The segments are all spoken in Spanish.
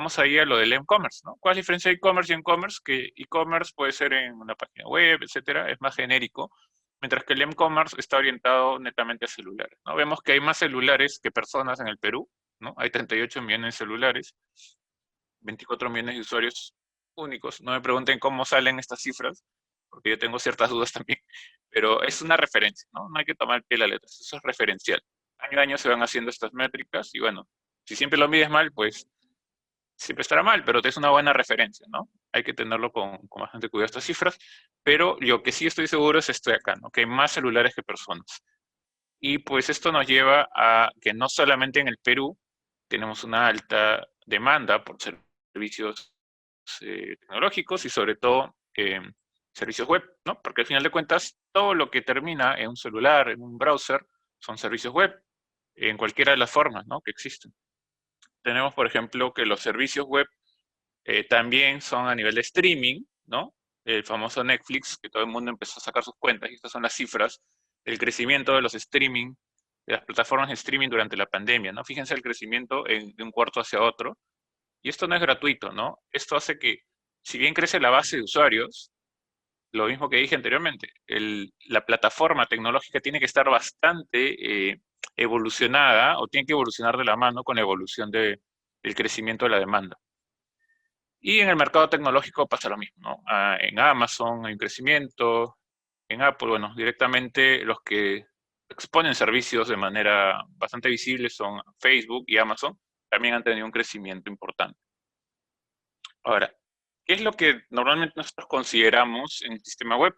vamos ahí a lo del e-commerce, ¿no? ¿Cuál es la diferencia de e-commerce y e-commerce? Que e-commerce puede ser en una página web, etcétera, es más genérico, mientras que el e-commerce está orientado netamente a celulares, ¿no? Vemos que hay más celulares que personas en el Perú, ¿no? Hay 38 millones de celulares, 24 millones de usuarios únicos. No me pregunten cómo salen estas cifras, porque yo tengo ciertas dudas también, pero es una referencia, ¿no? No hay que tomar el pie de la letra, eso es referencial. Año a año se van haciendo estas métricas y bueno, si siempre lo mides mal, pues siempre estará mal, pero es una buena referencia, ¿no? Hay que tenerlo con bastante cuidado estas cifras, pero lo que sí estoy seguro es esto de acá, ¿no? Que hay más celulares que personas. Y pues esto nos lleva a que no solamente en el Perú tenemos una alta demanda por servicios tecnológicos y sobre todo servicios web, ¿no? Porque al final de cuentas todo lo que termina en un celular, en un browser, son servicios web, en cualquiera de las formas, ¿no? Que existen. Tenemos, por ejemplo, que los servicios web también son a nivel de streaming, ¿no? El famoso Netflix, que todo el mundo empezó a sacar sus cuentas, y estas son las cifras del crecimiento de los streaming, de las plataformas de streaming durante la pandemia, ¿no? Fíjense el crecimiento de un cuarto hacia otro, y esto no es gratuito, ¿no? Esto hace que, si bien crece la base de usuarios, lo mismo que dije anteriormente, la plataforma tecnológica tiene que estar bastante evolucionada, o tiene que evolucionar de la mano con la evolución del crecimiento de la demanda. Y en el mercado tecnológico pasa lo mismo, ¿no? En Amazon hay un crecimiento, en Apple, bueno, directamente los que exponen servicios de manera bastante visible son Facebook y Amazon, también han tenido un crecimiento importante. Ahora, ¿qué es lo que normalmente nosotros consideramos en el sistema web?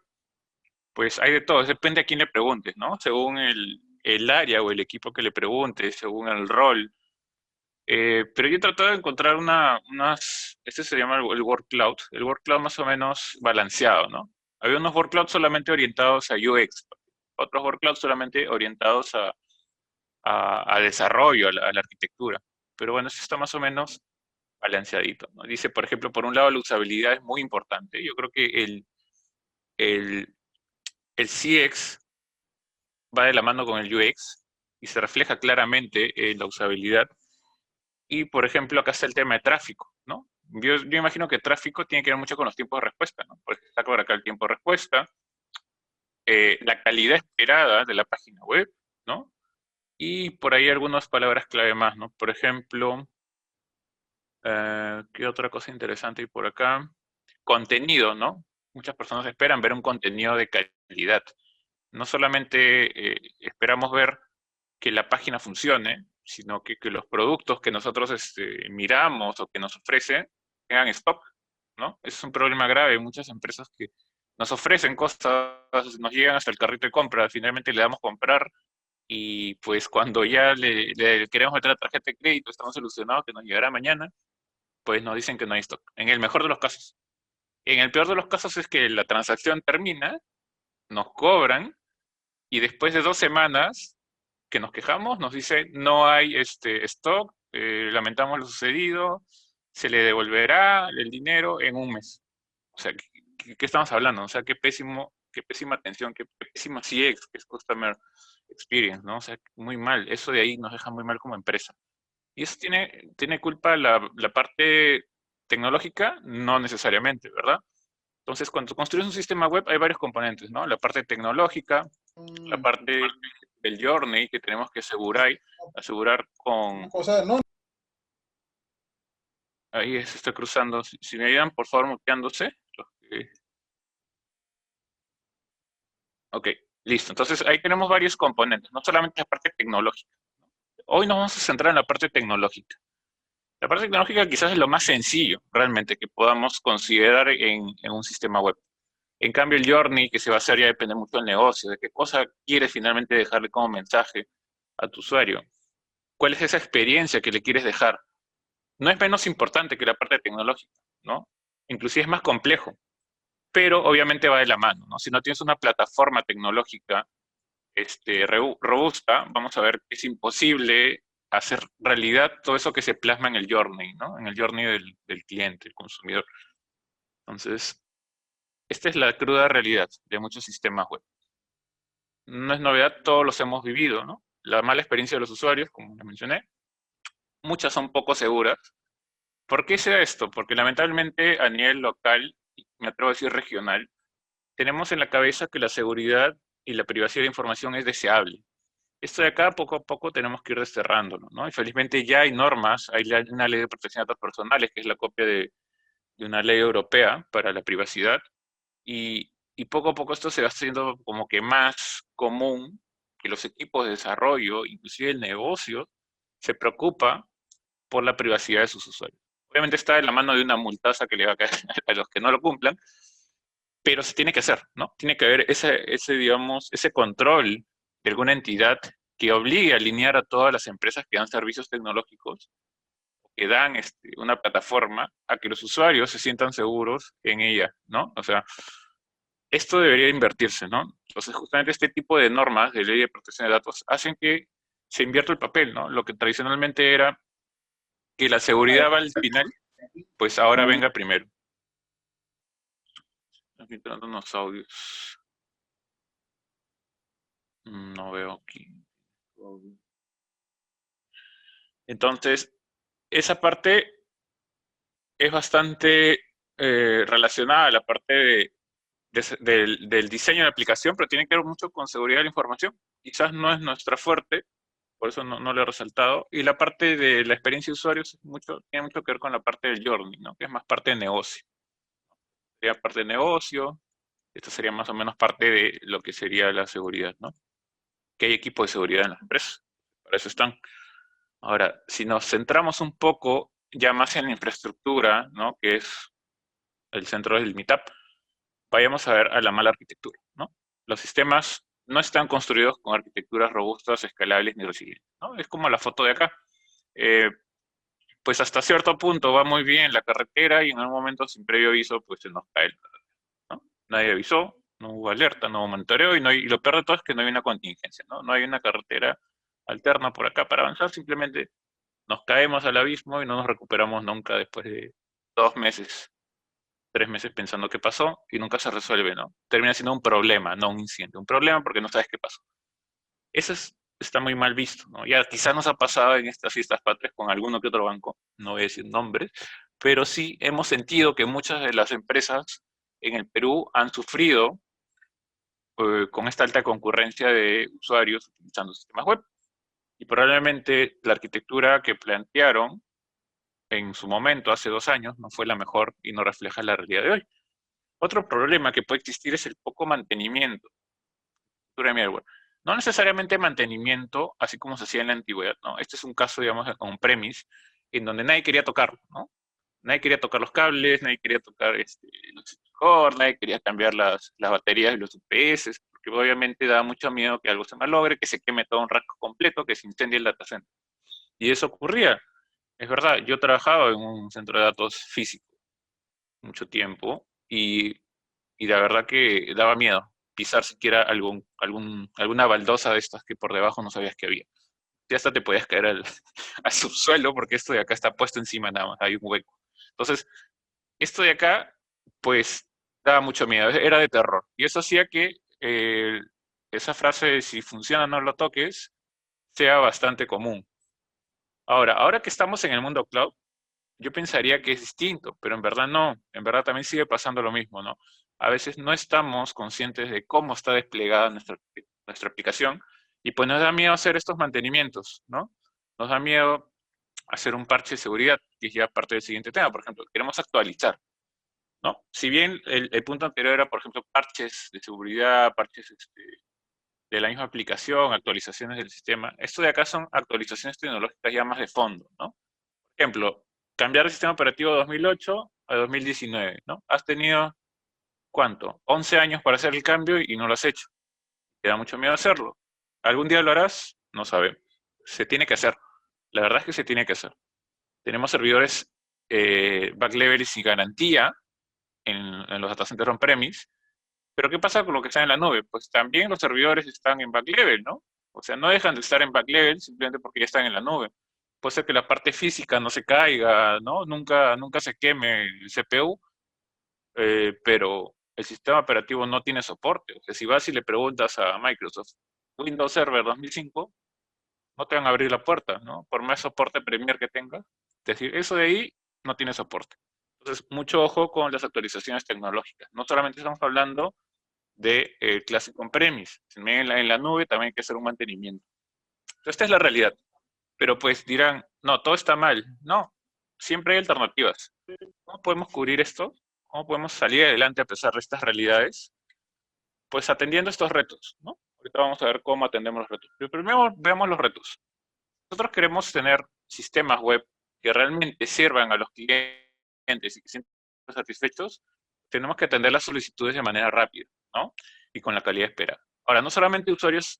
Pues hay de todo, depende a quién le preguntes, ¿no? Según el área o el equipo que le preguntes, según el rol. Pero yo he tratado de encontrar este se llama el word cloud, el word cloud más o menos balanceado, ¿no? Había unos word cloud solamente orientados a UX, otros word cloud solamente orientados a desarrollo, a la arquitectura. Pero bueno, eso está más o menos balanceadito, ¿no? Dice, por ejemplo, por un lado la usabilidad es muy importante. Yo creo que el, el CX va de la mano con el UX y se refleja claramente en la usabilidad. Y, por ejemplo, acá está el tema de tráfico, ¿no? Yo imagino que tráfico tiene que ver mucho con los tiempos de respuesta, ¿no? Porque está por acá el tiempo de respuesta, la calidad esperada de la página web, ¿no? Y por ahí algunas palabras clave más, ¿no? Por ejemplo, ¿qué otra cosa interesante hay por acá? Contenido, ¿no? Muchas personas esperan ver un contenido de calidad. No solamente esperamos ver que la página funcione, sino que los productos que nosotros miramos o que nos ofrecen tengan stock, ¿no? Ese es un problema grave. Hay muchas empresas que nos ofrecen cosas, nos llegan hasta el carrito de compra, finalmente le damos comprar y pues cuando ya le queremos meter la tarjeta de crédito, estamos solucionados que nos llegará mañana, pues nos dicen que no hay stock. En el mejor de los casos. En el peor de los casos es que la transacción termina, nos cobran y después de 2 semanas que nos quejamos, nos dice no hay stock, lamentamos lo sucedido, se le devolverá el dinero en un mes. O sea, ¿qué estamos hablando? O sea, qué pésima atención, qué pésima CX, que es Customer Experience, ¿no? O sea, muy mal. Eso de ahí nos deja muy mal como empresa. ¿Y eso tiene culpa la parte tecnológica? No necesariamente, ¿verdad? Entonces, cuando construyes un sistema web hay varios componentes, ¿no? La parte tecnológica, la Mm, parte del journey que tenemos que asegurar una con... cosa, no, Ahí se está cruzando. Si me ayudan, por favor, muteándose. Ok, listo. Entonces, ahí tenemos varios componentes, no solamente la parte tecnológica. Hoy nos vamos a centrar en la parte tecnológica. La parte tecnológica quizás es lo más sencillo, realmente, que podamos considerar en un sistema web. En cambio, el journey que se va a hacer ya depende mucho del negocio, de qué cosa quieres finalmente dejarle como mensaje a tu usuario. ¿Cuál es esa experiencia que le quieres dejar? No es menos importante que la parte tecnológica, ¿no? Inclusive es más complejo, pero obviamente va de la mano, ¿no? Si no tienes una plataforma tecnológica robusta, vamos a ver que es imposible hacer realidad todo eso que se plasma en el journey, ¿no? En el journey del cliente, el consumidor. Entonces, esta es la cruda realidad de muchos sistemas web. No es novedad, todos los hemos vivido, ¿no? La mala experiencia de los usuarios, como les mencioné, muchas son poco seguras, ¿Por qué se da esto? Porque lamentablemente a nivel local, y me atrevo a decir regional, tenemos en la cabeza que la seguridad y la privacidad de información es deseable. Esto de acá poco a poco tenemos que ir desterrándolo, ¿no? Y felizmente ya hay normas, hay una ley de protección de datos personales, que es la copia de una ley europea para la privacidad, y poco a poco esto se va haciendo como que más común que los equipos de desarrollo, inclusive el negocio, se preocupa por la privacidad de sus usuarios. Obviamente está en la mano de una multaza que le va a caer a los que no lo cumplan, pero se tiene que hacer, ¿no? Tiene que haber digamos, ese control de alguna entidad que obligue a alinear a todas las empresas que dan servicios tecnológicos, que dan una plataforma, a que los usuarios se sientan seguros en ella, ¿no? O sea, esto debería invertirse, ¿no? Entonces, justamente este tipo de normas de ley de protección de datos hacen que se invierta el papel, ¿no? Lo que tradicionalmente era que la seguridad va al final, pues ahora venga primero. Estoy filtrando unos audios. No veo aquí. Entonces, esa parte es bastante relacionada a la parte del diseño de la aplicación, pero tiene que ver mucho con seguridad de la información. Quizás no es nuestra fuerte, por eso no lo he resaltado. Y la parte de la experiencia de usuarios tiene mucho que ver con la parte del journey, ¿no? Que es más parte de negocio. Sería parte de negocio, esto sería más o menos parte de lo que sería la seguridad, ¿no? Que hay equipos de seguridad en las empresas, para eso están. Ahora, si nos centramos un poco ya más en la infraestructura, ¿no? Que es el centro del Meetup, vayamos a ver a la mala arquitectura, ¿no? Los sistemas no están construidos con arquitecturas robustas, escalables ni resilientes, ¿no? Es como la foto de acá. Eh, pues hasta cierto punto va muy bien la carretera y en algún momento sin previo aviso pues se nos cae, ¿no? Nadie avisó, no hubo alerta, no hubo monitoreo y lo peor de todo es que no hay una contingencia, ¿no? No hay una carretera alterna por acá para avanzar, simplemente nos caemos al abismo y no nos recuperamos nunca después de 2 meses, 3 meses pensando qué pasó y nunca se resuelve, ¿no? Termina siendo un problema, no un incidente. Un problema porque no sabes qué pasó. Eso está muy mal visto, ¿no? Ya quizás nos ha pasado en estas fiestas patrias con alguno que otro banco, no voy a decir nombres, pero sí hemos sentido que muchas de las empresas en el Perú han sufrido con esta alta concurrencia de usuarios utilizando sistemas web. Y probablemente la arquitectura que plantearon en su momento, hace 2 años, no fue la mejor y no refleja la realidad de hoy. Otro problema que puede existir es el poco mantenimiento de middleware. No necesariamente mantenimiento, así como se hacía en la antigüedad, ¿no? Este es un caso, digamos, on-premise, en donde nadie quería tocarlo, ¿no? Nadie quería tocar los cables, nadie quería tocar los core, nadie quería cambiar las baterías de los UPS, porque obviamente da mucho miedo que algo se malogre, que se queme todo un rack completo, que se incendie el data center. Y eso ocurría. Es verdad, yo trabajaba en un centro de datos físico mucho tiempo y la verdad que daba miedo pisar siquiera alguna baldosa de estas que por debajo no sabías que había. Y hasta te podías caer al subsuelo porque esto de acá está puesto encima nada más, hay un hueco. Entonces, esto de acá, pues, daba mucho miedo, era de terror. Y eso hacía que esa frase de si funciona no lo toques sea bastante común. Ahora que estamos en el mundo cloud, yo pensaría que es distinto, pero en verdad no, en verdad también sigue pasando lo mismo, ¿no? A veces no estamos conscientes de cómo está desplegada nuestra aplicación y pues nos da miedo hacer estos mantenimientos, ¿no? Nos da miedo hacer un parche de seguridad, que es ya parte del siguiente tema. Por ejemplo, queremos actualizar, ¿no? Si bien el punto anterior era, por ejemplo, parches de seguridad, parches de la misma aplicación, actualizaciones del sistema, esto de acá son actualizaciones tecnológicas ya más de fondo, ¿no? Ejemplo, cambiar el sistema operativo de 2008 a 2019, ¿no? Has tenido, ¿cuánto? 11 años para hacer el cambio y no lo has hecho. Te da mucho miedo hacerlo. ¿Algún día lo harás? No sabemos. Se tiene que hacer. La verdad es que se tiene que hacer. Tenemos servidores back level y sin garantía en los data centers on-premise, pero ¿qué pasa con lo que está en la nube? Pues también los servidores están en back level, ¿no? O sea, no dejan de estar en back level simplemente porque ya están en la nube. Puede ser que la parte física no se caiga, ¿no? Nunca se queme el CPU, pero el sistema operativo no tiene soporte. O sea, si vas y le preguntas a Microsoft, Windows Server 2005, no te van a abrir la puerta, ¿no? Por más soporte Premier que tengas. Es decir, eso de ahí no tiene soporte. Entonces, mucho ojo con las actualizaciones tecnológicas. No solamente estamos hablando de clásico on-premise, también en la nube también hay que hacer un mantenimiento. Entonces, esta es la realidad. Pero pues dirán, no, todo está mal. No, siempre hay alternativas. ¿Cómo podemos cubrir esto? ¿Cómo podemos salir adelante a pesar de estas realidades? Pues atendiendo estos retos, ¿no? Ahorita vamos a ver cómo atendemos los retos. Pero primero veamos los retos. Nosotros queremos tener sistemas web que realmente sirvan a los clientes y que sientan satisfechos. Tenemos que atender las solicitudes de manera rápida, ¿no? Y con la calidad esperada. Ahora, no solamente usuarios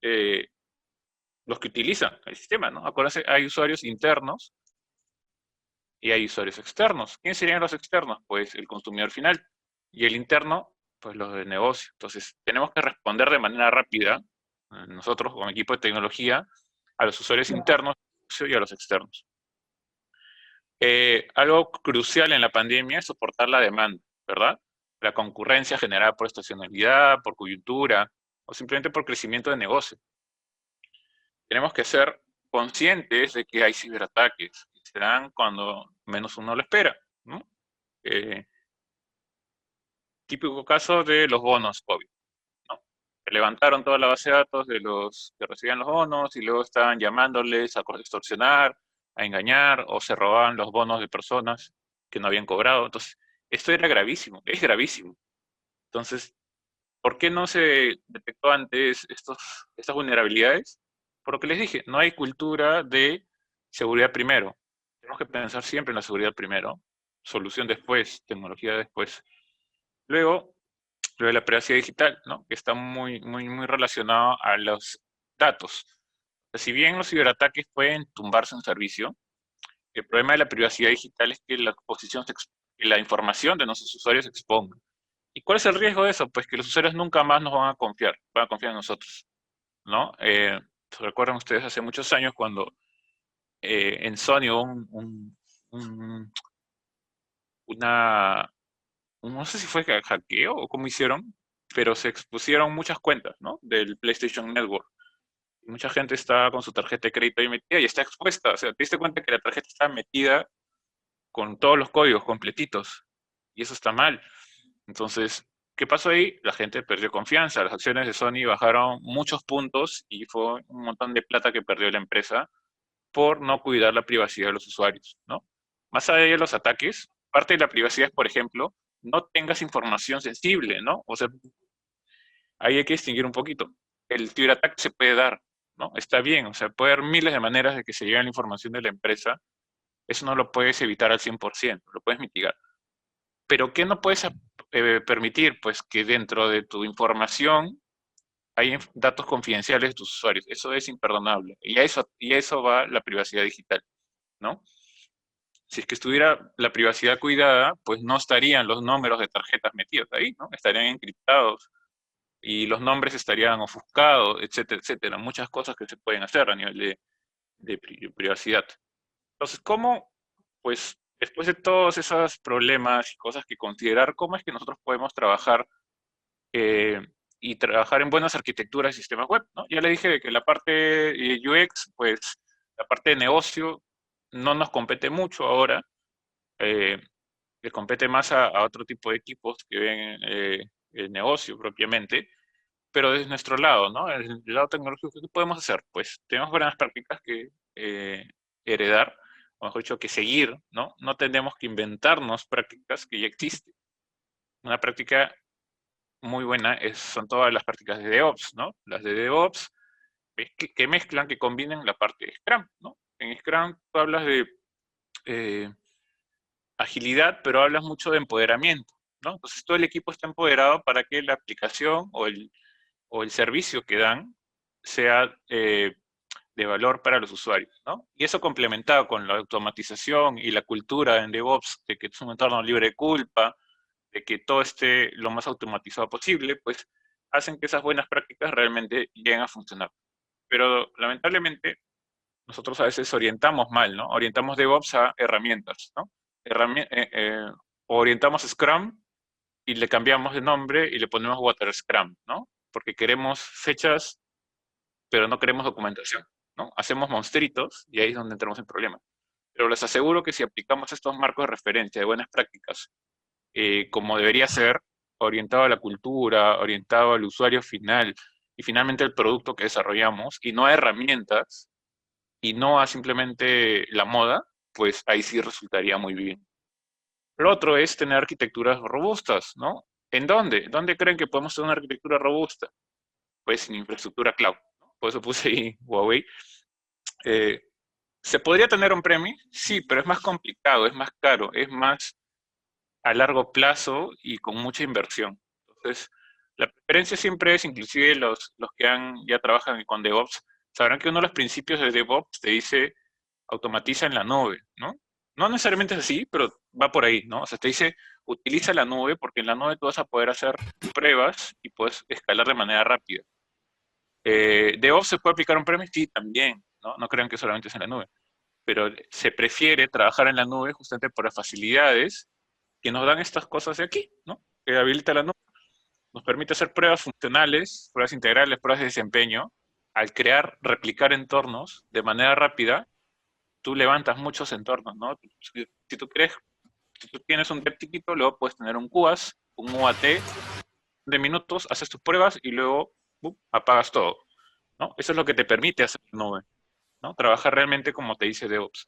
los que utilizan el sistema, ¿no? Acuérdense, hay usuarios internos y hay usuarios externos. ¿Quiénes serían los externos? Pues el consumidor final. Y el interno, pues los de negocio. Entonces, tenemos que responder de manera rápida, nosotros como equipo de tecnología, a los usuarios internos y a los externos. Algo crucial en la pandemia es soportar la demanda, ¿verdad? La concurrencia generada por estacionalidad, por coyuntura o simplemente por crecimiento de negocio. Tenemos que ser conscientes de que hay ciberataques que se dan cuando menos uno lo espera, ¿no? Típico caso de los bonos COVID, ¿no? Que levantaron toda la base de datos de los que recibían los bonos y luego estaban llamándoles a extorsionar, a engañar o se robaban los bonos de personas que no habían cobrado. Entonces, esto era gravísimo, es gravísimo. Entonces, ¿por qué no se detectó antes estas vulnerabilidades? Por lo que les dije, no hay cultura de seguridad primero. Tenemos que pensar siempre en la seguridad primero, solución después, tecnología después. Luego, lo de la privacidad digital, ¿no? Que está muy relacionado a los datos. Si bien los ciberataques pueden tumbarse un servicio, el problema de la privacidad digital es que la exposición, que la información de nuestros usuarios se exponga. ¿Y cuál es el riesgo de eso? Pues que los usuarios nunca más nos van a confiar en nosotros, ¿no? ¿Se recuerdan ustedes hace muchos años cuando en Sony hubo un- una, no sé si fue hackeo o cómo hicieron, pero se expusieron muchas cuentas, ¿no? Del PlayStation Network. Y mucha gente está con su tarjeta de crédito ahí metida y está expuesta. O sea, te diste cuenta que la tarjeta está metida con todos los códigos completitos. Y eso está mal. Entonces, ¿qué pasó ahí? La gente perdió confianza. Las acciones de Sony bajaron muchos puntos y fue un montón de plata que perdió la empresa por no cuidar la privacidad de los usuarios, ¿no? Más allá de los ataques, parte de la privacidad es, por ejemplo, no tengas información sensible, ¿no? O sea, ahí hay que distinguir un poquito. El ciberataque se puede dar, ¿no? Está bien, o sea, puede haber miles de maneras de que se llegue la información de la empresa. Eso no lo puedes evitar al 100%, lo puedes mitigar. Pero ¿qué no puedes permitir? Pues que dentro de tu información hay datos confidenciales de tus usuarios. Eso es imperdonable. Y a eso va la privacidad digital, ¿no? Si es que estuviera la privacidad cuidada, pues no estarían los números de tarjetas metidos ahí, ¿no? Estarían encriptados y los nombres estarían ofuscados, etcétera, etcétera. Muchas cosas que se pueden hacer a nivel de privacidad. Entonces, ¿cómo, pues, después de todos esos problemas y cosas que considerar, cómo es que nosotros podemos trabajar eh, y trabajar en buenas arquitecturas de sistemas web, ¿no? Ya le dije que la parte UX, pues, la parte de negocio no nos compete mucho ahora, eh, le compete más a otro tipo de equipos que ven el negocio propiamente, pero desde nuestro lado, ¿no? Desde el lado tecnológico, ¿qué podemos hacer? Pues tenemos buenas prácticas que heredar, o mejor dicho, que seguir, ¿no? No tenemos que inventarnos prácticas que ya existen. Una práctica muy buena son todas las prácticas de DevOps, ¿no? Las de DevOps que mezclan, que combinen la parte de Scrum, ¿no? En Scrum tú hablas de eh, agilidad, pero hablas mucho de empoderamiento, ¿no? Entonces todo el equipo está empoderado para que la aplicación o el servicio que dan sea de valor para los usuarios, ¿no? Y eso complementado con la automatización y la cultura en DevOps de que es un entorno libre de culpa, de que todo esté lo más automatizado posible, pues hacen que esas buenas prácticas realmente lleguen a funcionar. Pero lamentablemente nosotros a veces orientamos mal, ¿no? Orientamos DevOps a herramientas, ¿no? Orientamos Scrum y le cambiamos de nombre y le ponemos Water Scrum, ¿no? Porque queremos fechas, pero no queremos documentación, ¿no? Hacemos monstruitos y ahí es donde entramos en problemas. Pero les aseguro que si aplicamos estos marcos de referencia de buenas prácticas, como debería ser, orientado a la cultura, orientado al usuario final y finalmente el producto que desarrollamos, y no a herramientas, y no a simplemente la moda, pues ahí sí resultaría muy bien. Lo otro es tener arquitecturas robustas, ¿no? ¿En dónde? ¿Dónde creen que podemos tener una arquitectura robusta? Pues en infraestructura cloud, ¿no? Por eso puse ahí Huawei. Eh, ¿Se podría tener un premise? Sí, pero es más complicado, es más caro, es más a largo plazo y con mucha inversión. Entonces, la preferencia siempre es, inclusive los que ya trabajan con DevOps, sabrán que uno de los principios de DevOps te dice automatiza en la nube, ¿no? No necesariamente es así, pero va por ahí, ¿no? O sea, te dice utiliza la nube porque en la nube tú vas a poder hacer pruebas y puedes escalar de manera rápida. DevOps se puede aplicar un premise, sí, también, ¿no? No crean que solamente es en la nube, pero se prefiere trabajar en la nube justamente por las facilidades que nos dan estas cosas de aquí, ¿no? Que habilita la nube, nos permite hacer pruebas funcionales, pruebas integrales, pruebas de desempeño. Al crear, replicar entornos de manera rápida, tú levantas muchos entornos, ¿no? Si tú quieres, si tú tienes un dev chiquito, luego puedes tener un QAS, un UAT, de minutos, haces tus pruebas y luego apagas todo, ¿no? Eso es lo que te permite hacer la nube, ¿no? Trabajar realmente como te dice DevOps.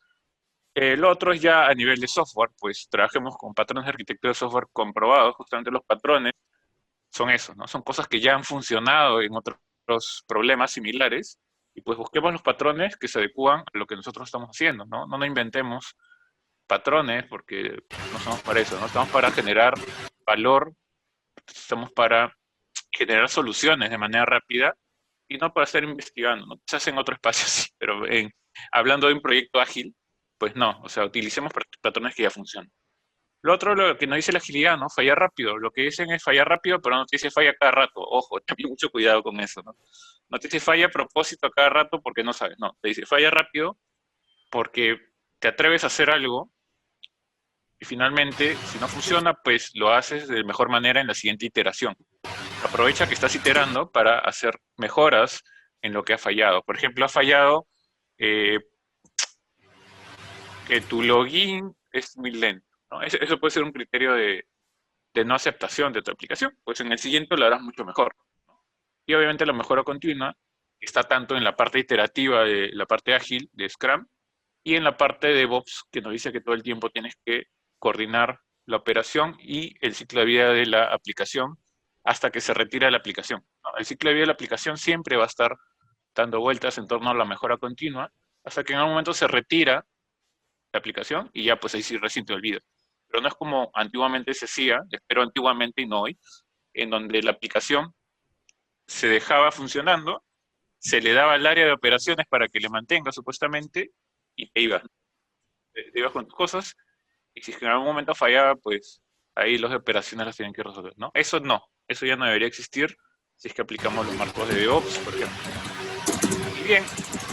El otro es ya a nivel de software, pues trabajemos con patrones de arquitectura de software comprobados. Justamente los patrones son esos, ¿no? Son cosas que ya han funcionado en otros problemas similares y pues busquemos los patrones que se adecúan a lo que nosotros estamos haciendo, ¿no? No nos inventemos patrones porque no somos para eso, ¿no? Estamos para generar valor, estamos para generar soluciones de manera rápida y no para estar investigando, ¿no? Quizás en otro espacio sí, pero hablando de un proyecto ágil, pues no, o sea, utilicemos patrones que ya funcionan. Lo otro, lo que nos dice la agilidad, ¿no? Fallar rápido. Lo que dicen es fallar rápido, pero no te dice falla cada rato. Ojo, también mucho cuidado con eso, ¿no? No te dice falla a propósito a cada rato porque no sabes, no. Te dice falla rápido porque te atreves a hacer algo y finalmente, si no funciona, pues lo haces de mejor manera en la siguiente iteración. Aprovecha que estás iterando para hacer mejoras en lo que ha fallado. Por ejemplo, ha fallado eh, que tu login es muy lento, ¿no? Eso puede ser un criterio de no aceptación de tu aplicación, pues en el siguiente lo harás mucho mejor. Y obviamente la mejora continua está tanto en la parte iterativa de la parte ágil de Scrum y en la parte de DevOps que nos dice que todo el tiempo tienes que coordinar la operación y el ciclo de vida de la aplicación hasta que se retira la aplicación, ¿no? El ciclo de vida de la aplicación siempre va a estar dando vueltas en torno a la mejora continua hasta que en algún momento se retira la aplicación y ya pues ahí sí recién te olvidas. Pero no es como antiguamente se hacía, espero antiguamente y no hoy, en donde la aplicación se dejaba funcionando, se le daba al área de operaciones para que le mantenga supuestamente y te ibas con tus cosas y si en algún momento fallaba, pues ahí los de operaciones las tienen que resolver, ¿no? Eso no, eso ya no debería existir si es que aplicamos los marcos de DevOps, por ejemplo. Y bien,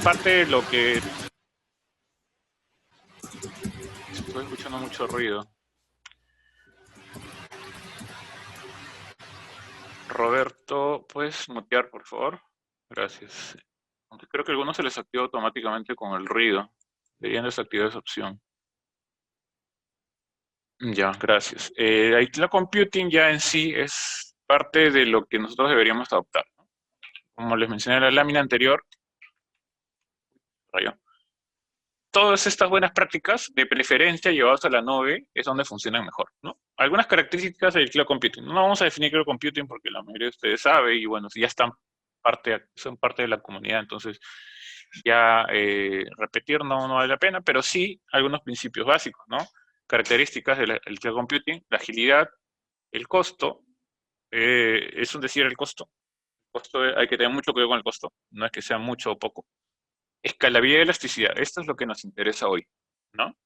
parte de lo que estoy escuchando mucho ruido. Roberto, ¿puedes mutear, por favor? Gracias. Aunque creo que a algunos se les activa automáticamente con el ruido. Deberían desactivar esa opción. Ya, gracias. El cloud computing ya en sí es parte de lo que nosotros deberíamos adoptar, ¿no? Como les mencioné en la lámina anterior, rayo, todas estas buenas prácticas, de preferencia llevadas a la nube, es donde funcionan mejor, ¿no? Algunas características del cloud computing. No vamos a definir cloud computing porque la mayoría de ustedes sabe y bueno, si ya son parte de la comunidad, entonces ya repetir no vale la pena, pero sí algunos principios básicos, ¿no? Características del cloud computing, la agilidad, el costo, es un decir el costo. El costo hay que tener mucho cuidado con el costo, no es que sea mucho o poco. Escalabilidad y elasticidad, esto es lo que nos interesa hoy, ¿no?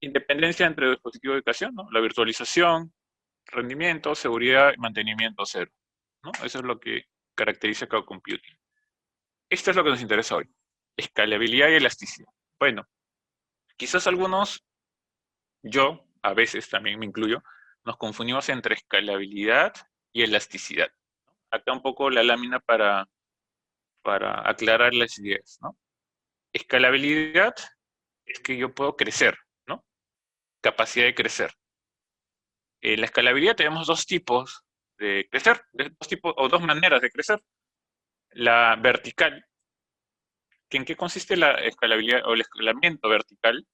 Independencia entre dispositivos de ubicación, ¿no? La virtualización, rendimiento, seguridad y mantenimiento cero, ¿no? Eso es lo que caracteriza Cloud Computing. Esto es lo que nos interesa hoy, escalabilidad y elasticidad. Bueno, quizás algunos, yo a veces también me incluyo, nos confundimos entre escalabilidad y elasticidad. Acá un poco la lámina para aclarar las ideas, ¿no? Escalabilidad es que yo puedo crecer, ¿no? Capacidad de crecer. En la escalabilidad tenemos dos tipos de crecer, dos tipos o dos maneras de crecer. La vertical, que ¿en qué consiste la escalabilidad o el escalamiento vertical?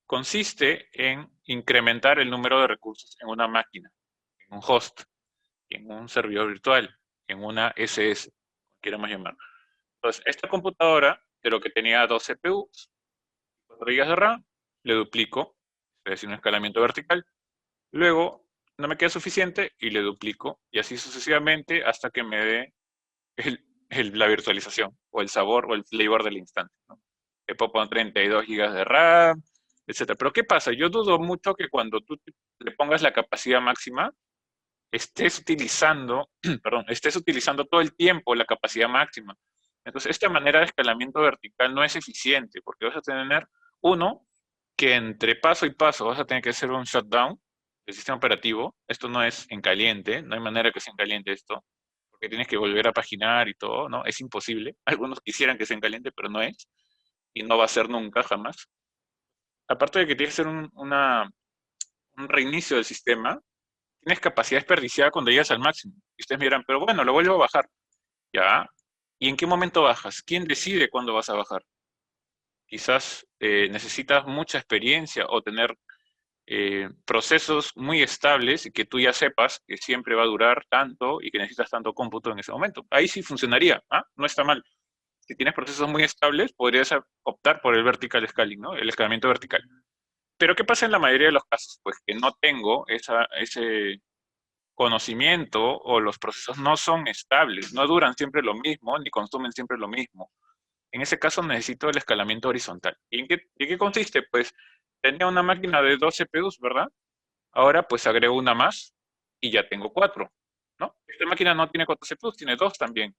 Consiste en incrementar el número de recursos en una máquina, en un host, en un servidor virtual, en una SS, como queramos llamar. Entonces, esta computadora, de lo que tenía 2 CPUs, 4 GB de RAM, le duplico, es decir, un escalamiento vertical. Luego, no me queda suficiente y le duplico, y así sucesivamente hasta que me dé la virtualización, o el sabor, o el flavor del instante, ¿no? Le puedo poner 32 GB de RAM, etcétera. Pero ¿qué pasa? Yo dudo mucho que cuando tú le pongas la capacidad máxima, estés utilizando, perdón, estés utilizando todo el tiempo la capacidad máxima. Entonces, esta manera de escalamiento vertical no es eficiente, porque vas a tener, uno, que entre paso y paso vas a tener que hacer un shutdown del sistema operativo. Esto no es en caliente, no hay manera que sea en caliente esto, porque tienes que volver a paginar y todo, ¿no? Es imposible. Algunos quisieran que sea en caliente, pero no es, y no va a ser nunca, jamás. Aparte de que tienes que hacer un reinicio del sistema, tienes capacidad desperdiciada cuando llegas al máximo. Y ustedes me dirán, pero bueno, lo vuelvo a bajar. ¿Ya? ¿Y en qué momento bajas? ¿Quién decide cuándo vas a bajar? Quizás necesitas mucha experiencia o tener procesos muy estables y que tú ya sepas que siempre va a durar tanto y que necesitas tanto cómputo en ese momento. Ahí sí funcionaría, ¿ah? No está mal. Si tienes procesos muy estables, podrías optar por el vertical scaling, ¿no? El escalamiento vertical. Pero ¿qué pasa en la mayoría de los casos? Pues que no tengo ese conocimiento o los procesos no son estables, no duran siempre lo mismo ni consumen siempre lo mismo. En ese caso necesito el escalamiento horizontal. ¿Y en qué consiste? Pues tenía una máquina de 2 CPUs, ¿verdad? Ahora pues agrego una más y ya tengo 4, ¿no? Esta máquina no tiene 4 CPUs, tiene 2 también.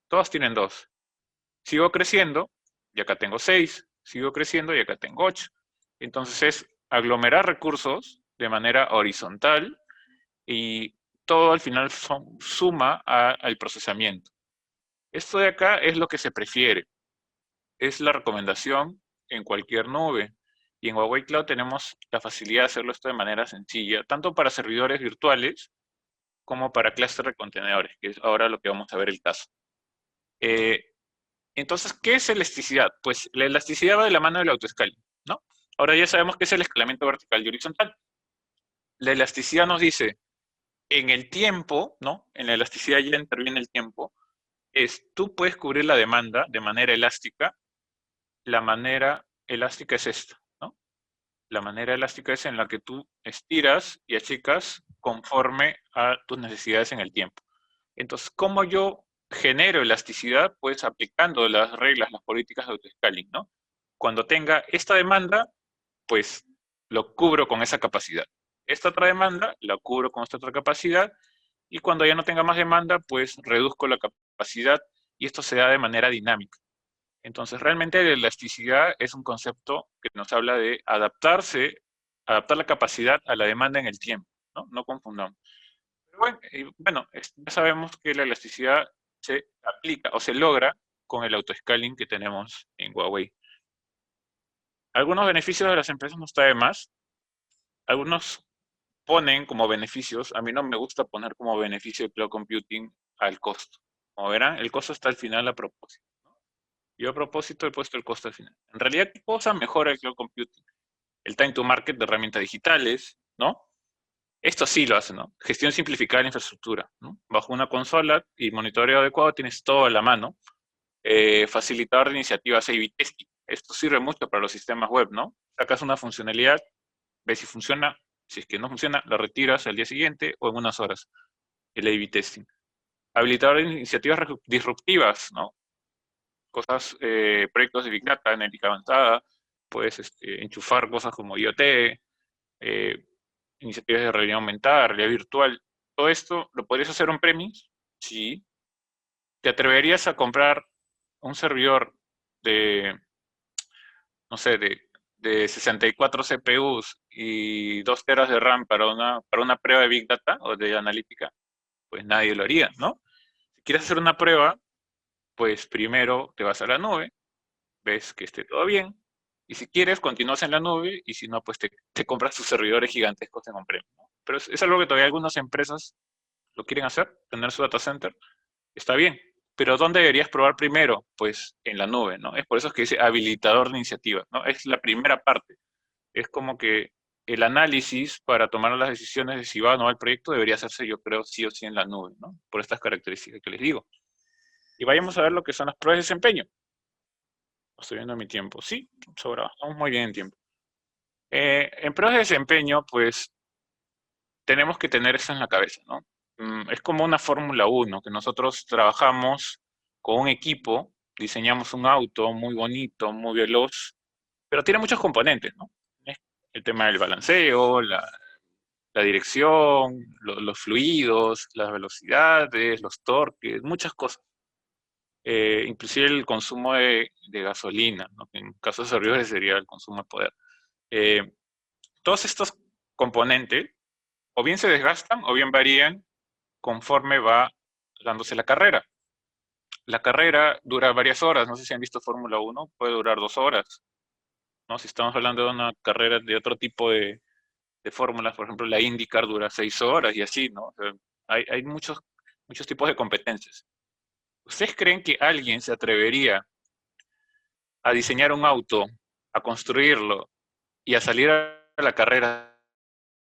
Todas tienen 2. Sigo creciendo y acá tengo 6. Sigo creciendo y acá tengo 8. Entonces es aglomerar recursos de manera horizontal y todo al final suma al procesamiento. Esto de acá es lo que se prefiere, es la recomendación en cualquier nube. Y en Huawei Cloud tenemos la facilidad de hacerlo esto de manera sencilla, tanto para servidores virtuales como para clúster de contenedores, que es ahora lo que vamos a ver el caso. Eh, entonces, ¿qué es elasticidad? Pues la elasticidad va de la mano del autoscaling, ¿no? Ahora ya sabemos qué es el escalamiento vertical y horizontal. La elasticidad nos dice, en el tiempo, ¿no? En la elasticidad ya interviene el tiempo, tú puedes cubrir la demanda de manera elástica. La manera elástica es esta, ¿no? La manera elástica es en la que tú estiras y achicas conforme a tus necesidades en el tiempo. Entonces, ¿cómo yo genero elasticidad? Pues aplicando las reglas, las políticas de autoscaling, ¿no? Cuando tenga esta demanda, pues lo cubro con esa capacidad. Esta otra demanda la cubro con esta otra capacidad y cuando ya no tenga más demanda, pues reduzco la capacidad y esto se da de manera dinámica. Entonces, realmente la elasticidad es un concepto que nos habla de adaptarse, adaptar la capacidad a la demanda en el tiempo, ¿no? No confundamos. Pero bueno, ya sabemos que la elasticidad se aplica o se logra con el autoscaling que tenemos en Huawei. Algunos beneficios de las empresas no está de más. Algunos ponen como beneficios, a mí no me gusta poner como beneficio de cloud computing al costo. Como verán, el costo está al final a propósito. Yo a propósito he puesto el costo al final. En realidad, ¿qué cosa mejora el cloud computing? El time to market de herramientas digitales, ¿no? Esto sí lo hace, ¿no? Gestión simplificada de la infraestructura, ¿no? Bajo una consola y monitoreo adecuado tienes todo a la mano. Facilitador de iniciativas A/B testing. Esto sirve mucho para los sistemas web, ¿no? Sacas una funcionalidad, ves si funciona, si es que no funciona, la retiras al día siguiente o en unas horas. El A/B testing. Habilitador de iniciativas disruptivas, ¿no? Cosas, proyectos de Big Data, analítica avanzada, puedes enchufar cosas como IoT, iniciativas de realidad aumentada, realidad virtual. Todo esto lo podrías hacer on-premise, sí. ¿Te atreverías a comprar un servidor de, no sé, de 64 CPUs y 2 teras de RAM para una prueba de Big Data o de analítica? Pues nadie lo haría, ¿no? Si quieres hacer una prueba, pues primero te vas a la nube, ves que esté todo bien, Y si quieres, continúas en la nube, y si no, pues te compras tus servidores gigantescos en on-prem, ¿no? Pero es algo que todavía algunas empresas lo quieren hacer, tener su data center, está bien. Pero ¿dónde deberías probar primero? Pues en la nube, ¿no? Es por eso que dice habilitador de iniciativa, ¿no? Es la primera parte. Es como que el análisis para tomar las decisiones de si va o no al proyecto debería hacerse, yo creo, sí o sí en la nube, ¿no? Por estas características que les digo. Y vayamos a ver lo que son las pruebas de desempeño. Estoy viendo mi tiempo. Sí, sobrado. Estamos muy bien en tiempo. En pruebas de desempeño, pues tenemos que tener eso en la cabeza, ¿no? Es como una Fórmula 1, que nosotros trabajamos con un equipo, diseñamos un auto muy bonito, muy veloz, pero tiene muchos componentes, ¿no? Es el tema del balanceo, la dirección, los fluidos, las velocidades, los torques, muchas cosas. Inclusive el consumo de gasolina, ¿no? En casos de servidores sería el consumo de poder. Eh, Todos estos componentes o bien se desgastan o bien varían conforme va dándose la carrera. La carrera dura varias horas, no sé si han visto Fórmula 1, puede durar 2 horas, ¿no? Si estamos hablando de una carrera de otro tipo de fórmulas, por ejemplo, la IndyCar dura 6 horas y así, ¿no? O sea, hay muchos tipos de competencias. ¿Ustedes creen que alguien se atrevería a diseñar un auto, a construirlo y a salir a la carrera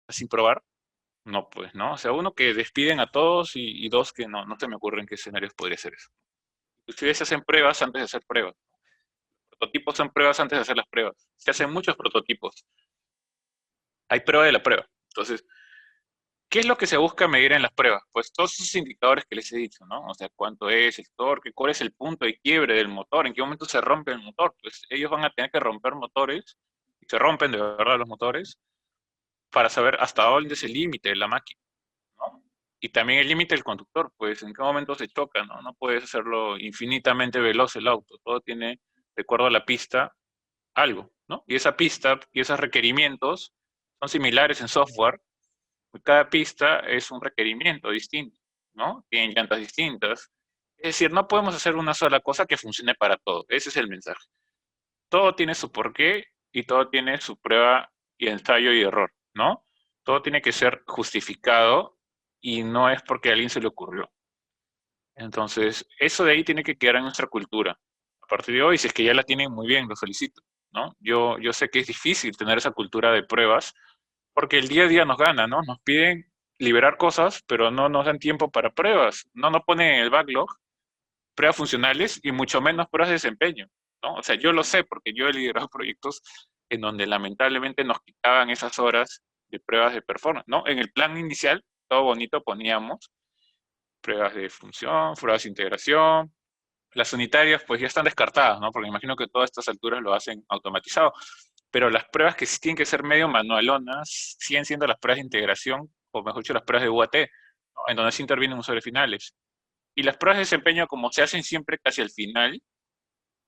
sin probar? No, pues, ¿no? O sea, uno que despiden a todos y dos que no se me ocurre en qué escenarios podría ser eso. Ustedes hacen pruebas antes de hacer pruebas. Prototipos son pruebas antes de hacer las pruebas. Se hacen muchos prototipos. Hay prueba de la prueba. Entonces, ¿qué es lo que se busca medir en las pruebas? Pues todos esos indicadores que les he dicho, ¿no? O sea, cuánto es el torque, cuál es el punto de quiebre del motor, en qué momento se rompe el motor. Pues ellos van a tener que romper motores, y se rompen de verdad los motores, para saber hasta dónde es el límite de la máquina, ¿no? Y también el límite del conductor, pues en qué momento se choca, ¿no? No puedes hacerlo infinitamente veloz el auto, todo tiene, de acuerdo a la pista, algo, ¿no? Y esa pista y esos requerimientos son similares en software. Cada pista es un requerimiento distinto, ¿no? Tienen llantas distintas. Es decir, no podemos hacer una sola cosa que funcione para todo. Ese es el mensaje. Todo tiene su porqué y todo tiene su prueba y ensayo y error, ¿no? Todo tiene que ser justificado y no es porque a alguien se le ocurrió. Entonces, eso de ahí tiene que quedar en nuestra cultura. A partir de hoy, si es que ya la tienen muy bien, los felicito, ¿no? Yo sé que es difícil tener esa cultura de pruebas porque el día a día nos gana, ¿no? Nos piden liberar cosas, pero no nos dan tiempo para pruebas. No nos ponen en el backlog pruebas funcionales y mucho menos pruebas de desempeño, ¿no? O sea, yo lo sé porque yo he liderado proyectos en donde lamentablemente nos quitaban esas horas de pruebas de performance, ¿no? En el plan inicial, todo bonito, poníamos pruebas de función, pruebas de integración. Las unitarias pues ya están descartadas, ¿no? Porque imagino que todas estas alturas lo hacen automatizado. Pero las pruebas que sí tienen que ser medio manualonas siguen siendo las pruebas de integración, o mejor dicho, las pruebas de UAT, ¿no? En donde se intervienen usuarios finales. Y las pruebas de desempeño, como se hacen siempre casi al final,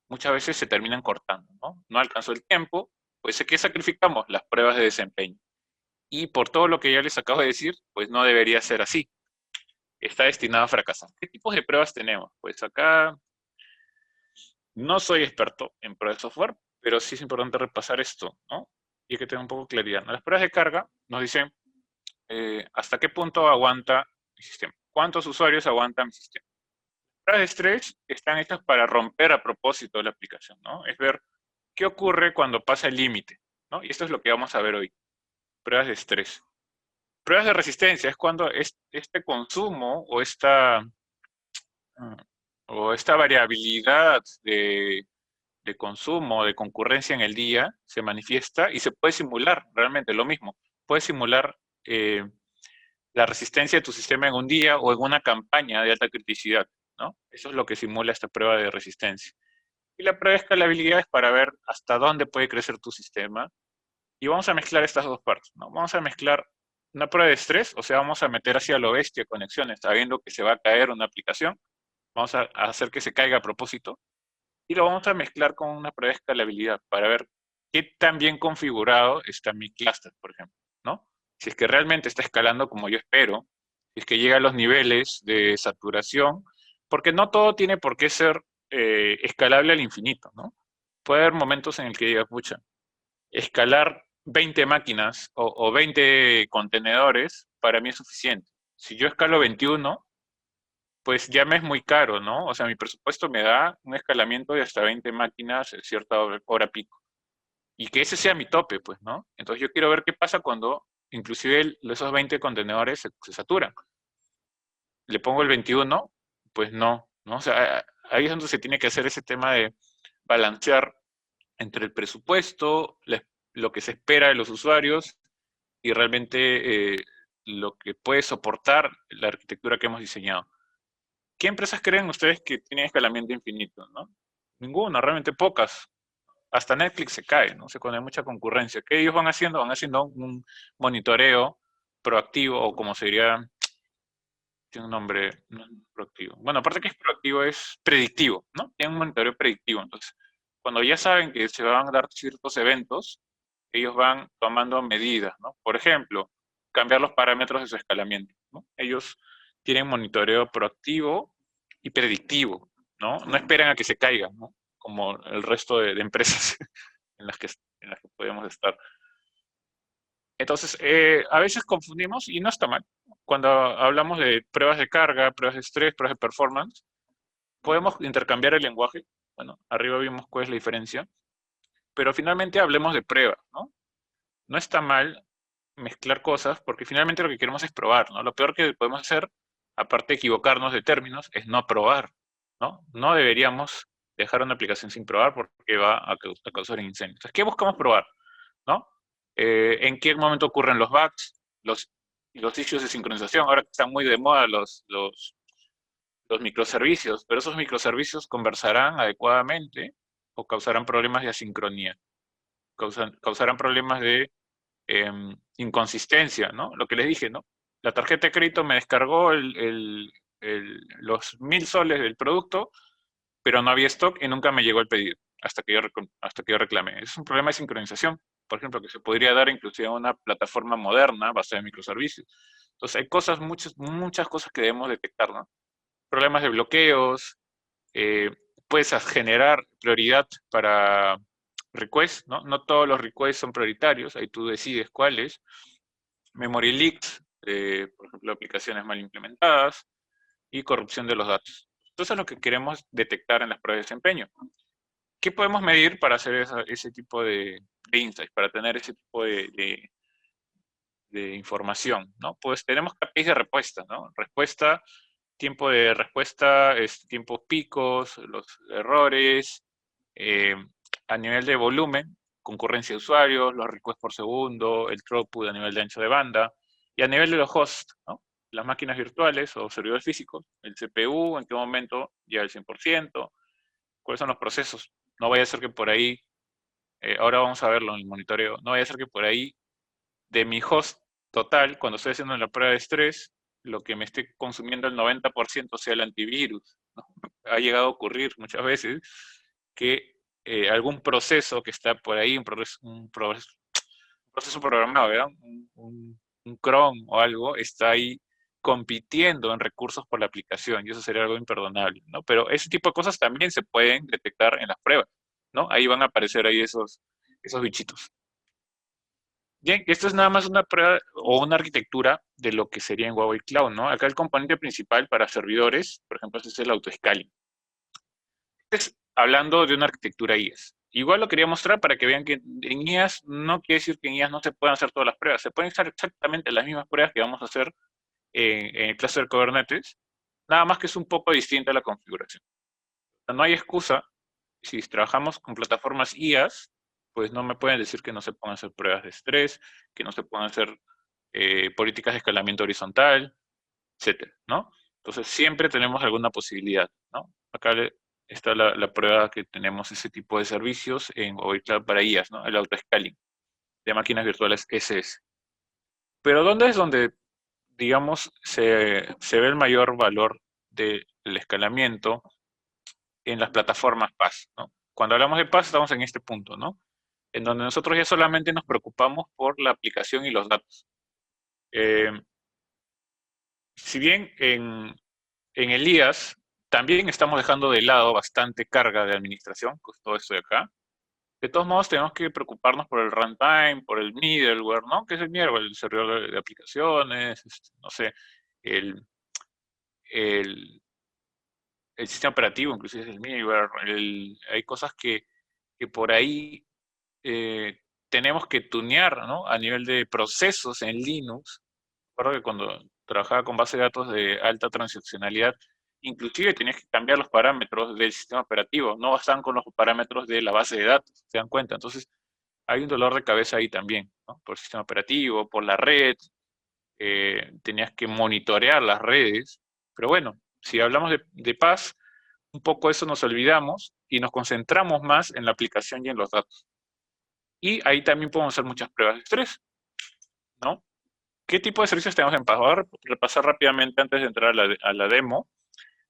muchas veces se terminan cortando, ¿no? No alcanzó el tiempo, pues ¿qué sacrificamos? Las pruebas de desempeño. Y por todo lo que ya les acabo de decir, pues no debería ser así. Está destinado a fracasar. ¿Qué tipos de pruebas tenemos? Pues acá no soy experto en pruebas de software, pero sí es importante repasar esto, ¿no? Y hay que tener un poco de claridad. Las pruebas de carga nos dicen hasta qué punto aguanta el sistema, cuántos usuarios aguanta mi sistema. Las pruebas de estrés están hechas para romper a propósito la aplicación, ¿no? Es ver qué ocurre cuando pasa el límite, ¿no? Y esto es lo que vamos a ver hoy. Pruebas de estrés. Pruebas de resistencia es cuando este consumo mm, o esta variabilidad de consumo, de concurrencia en el día, se manifiesta y se puede simular realmente lo mismo. Puedes simular la resistencia de tu sistema en un día o en una campaña de alta criticidad, ¿no? Eso es lo que simula esta prueba de resistencia. Y la prueba de escalabilidad es para ver hasta dónde puede crecer tu sistema. Y vamos a mezclar estas dos partes, ¿no? Vamos a mezclar una prueba de estrés, o sea, vamos a meter hacia lo bestia conexiones, sabiendo que se va a caer una aplicación. Vamos a hacer que se caiga a propósito y lo vamos a mezclar con una prueba de escalabilidad para ver qué tan bien configurado está mi cluster, por ejemplo, ¿no? Si es que realmente está escalando como yo espero, si es que llega a los niveles de saturación, porque no todo tiene por qué ser escalable al infinito, ¿no? puede haber momentos en el que diga, pucha, escalar 20 máquinas o 20 contenedores para mí es suficiente. Si yo escalo 21, pues ya me es muy caro, ¿no? O sea, mi presupuesto me da un escalamiento de hasta 20 máquinas en cierta hora pico. Y que ese sea mi tope, pues, ¿no? Entonces yo quiero ver qué pasa cuando inclusive esos 20 contenedores se saturan. Le pongo el 21, pues no, ¿no? O sea, ahí es donde se tiene que hacer ese tema de balancear entre el presupuesto, lo que se espera de los usuarios y realmente lo que puede soportar la arquitectura que hemos diseñado. ¿Qué empresas creen ustedes que tienen escalamiento infinito, no? Ninguna, realmente pocas. Hasta Netflix se cae, ¿no? Cuando hay mucha concurrencia. ¿Qué ellos van haciendo? Van haciendo un monitoreo proactivo, o como sería, tiene un nombre, no es proactivo. Bueno, aparte que es proactivo, es predictivo, ¿no? Tienen un monitoreo predictivo. Entonces, cuando ya saben que se van a dar ciertos eventos, ellos van tomando medidas, ¿no? Por ejemplo, cambiar los parámetros de su escalamiento, ¿no? Ellos tienen monitoreo proactivo y predictivo, ¿no? No esperan a que se caigan, ¿no? Como el resto de empresas en las que, en las que podemos estar. Entonces, a veces confundimos y no está mal. Cuando hablamos de pruebas de carga, pruebas de estrés, pruebas de performance, podemos intercambiar el lenguaje. Bueno, arriba vimos cuál es la diferencia, pero finalmente hablemos de pruebas, ¿no? No está mal mezclar cosas porque finalmente lo que queremos es probar, ¿no? Lo peor que podemos hacer, aparte de equivocarnos de términos, es no probar, ¿no? No deberíamos dejar una aplicación sin probar porque va a causar incendios. Entonces, ¿qué buscamos probar? ¿No? ¿En qué momento ocurren los bugs, los issues de sincronización? Ahora que están muy de moda los microservicios, pero esos microservicios conversarán adecuadamente o causarán problemas de asincronía, causarán problemas de inconsistencia, ¿no? Lo que les dije, ¿no? La tarjeta de crédito me descargó los 1.000 soles del producto, pero no había stock y nunca me llegó el pedido hasta que yo reclamé. Es un problema de sincronización, por ejemplo, que se podría dar inclusive a una plataforma moderna basada en microservicios. Entonces hay cosas, muchas cosas que debemos detectar, ¿no? Problemas de bloqueos, eh, puedes generar prioridad para requests, ¿no? No todos los requests son prioritarios, ahí tú decides cuáles. Memory leaks, por ejemplo, aplicaciones mal implementadas y corrupción de los datos. Entonces es lo que queremos detectar en las pruebas de desempeño. ¿Qué podemos medir para hacer ese tipo de insights, para tener ese tipo de información, ¿no? Pues tenemos KPIs de respuesta, ¿no? Tiempo de respuesta, tiempos picos, los errores, eh, a nivel de volumen, concurrencia de usuarios, los requests por segundo, el throughput a nivel de ancho de banda, y a nivel de los hosts, ¿no? Las máquinas virtuales o servidores físicos, el CPU, en qué momento llega al 100%, cuáles son los procesos. No vaya a ser que por ahí, ahora vamos a verlo en el monitoreo, no vaya a ser que por ahí de mi host total, cuando estoy haciendo la prueba de estrés, lo que me esté consumiendo el 90% sea el antivirus, ¿no? Ha llegado a ocurrir muchas veces que algún proceso que está por ahí, un proceso programado, ¿verdad? Un cron o algo, está ahí compitiendo en recursos por la aplicación y eso sería algo imperdonable, ¿no? Pero ese tipo de cosas también se pueden detectar en las pruebas, ¿no? Ahí van a aparecer ahí esos bichitos. Bien, esto es nada más una prueba o una arquitectura de lo que sería en Huawei Cloud, ¿no? Acá el componente principal para servidores, por ejemplo, este es el autoscaling. Es hablando de una arquitectura IaaS. Igual lo quería mostrar para que vean que en IaaS no quiere decir que en IaaS no se puedan hacer todas las pruebas. Se pueden hacer exactamente las mismas pruebas que vamos a hacer en el cluster Kubernetes, nada más que es un poco distinta la configuración. No hay excusa. Si trabajamos con plataformas IaaS, pues no me pueden decir que no se puedan hacer pruebas de estrés, que no se puedan hacer políticas de escalamiento horizontal, etcétera, ¿no? Entonces siempre tenemos alguna posibilidad, ¿no? Acá está la prueba que tenemos ese tipo de servicios en Google Cloud para IaaS, ¿no? El autoscaling de máquinas virtuales SS. Pero ¿dónde es donde, digamos, se ve el mayor valor del escalamiento? En las plataformas PaaS, ¿no? Cuando hablamos de PaaS estamos en este punto, ¿no? En donde nosotros ya solamente nos preocupamos por la aplicación y los datos. Eh, si bien en el IaaS también estamos dejando de lado bastante carga de administración, con todo esto de acá, De todos modos, tenemos que preocuparnos por el runtime, por el middleware, ¿no? ¿Qué es el middleware? El servidor de aplicaciones, no sé, el, el, el sistema operativo, inclusive es el middleware. Hay cosas que por ahí eh, tenemos que tunear, ¿no? A nivel de procesos en Linux. Recuerdo que cuando trabajaba con base de datos de alta transaccionalidad, inclusive tenías que cambiar los parámetros del sistema operativo, no bastaban con los parámetros de la base de datos, ¿se dan cuenta? Entonces, hay un dolor de cabeza ahí también, ¿no? Por el sistema operativo, por la red, tenías que monitorear las redes, pero bueno, si hablamos de paz, un poco eso nos olvidamos y nos concentramos más en la aplicación y en los datos. Y ahí también podemos hacer muchas pruebas de estrés, ¿no? ¿Qué tipo de servicios tenemos en paz? Voy a repasar rápidamente antes de entrar a la demo,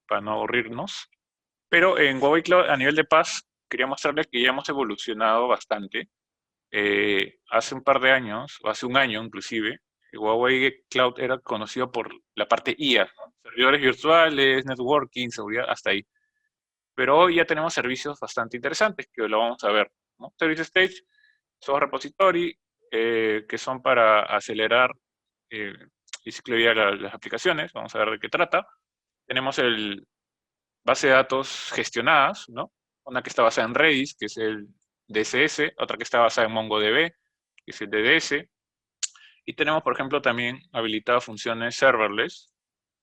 para no aburrirnos. Pero en Huawei Cloud, a nivel de paz, quería mostrarles que ya hemos evolucionado bastante. Hace un par de años, o hace un año inclusive, Huawei Cloud era conocido por la parte IA, ¿no? Servidores virtuales, networking, seguridad, hasta ahí. Pero hoy ya tenemos servicios bastante interesantes que lo vamos a ver, ¿no? Service Stage, Software Repository, que son para acelerar y ciclovía las aplicaciones. Vamos a ver de qué trata. Tenemos el base de datos gestionadas, ¿no? Una que está basada en Redis, que es el DSS, otra que está basada en MongoDB, que es el DDS. Y tenemos, por ejemplo, también habilitadas funciones serverless,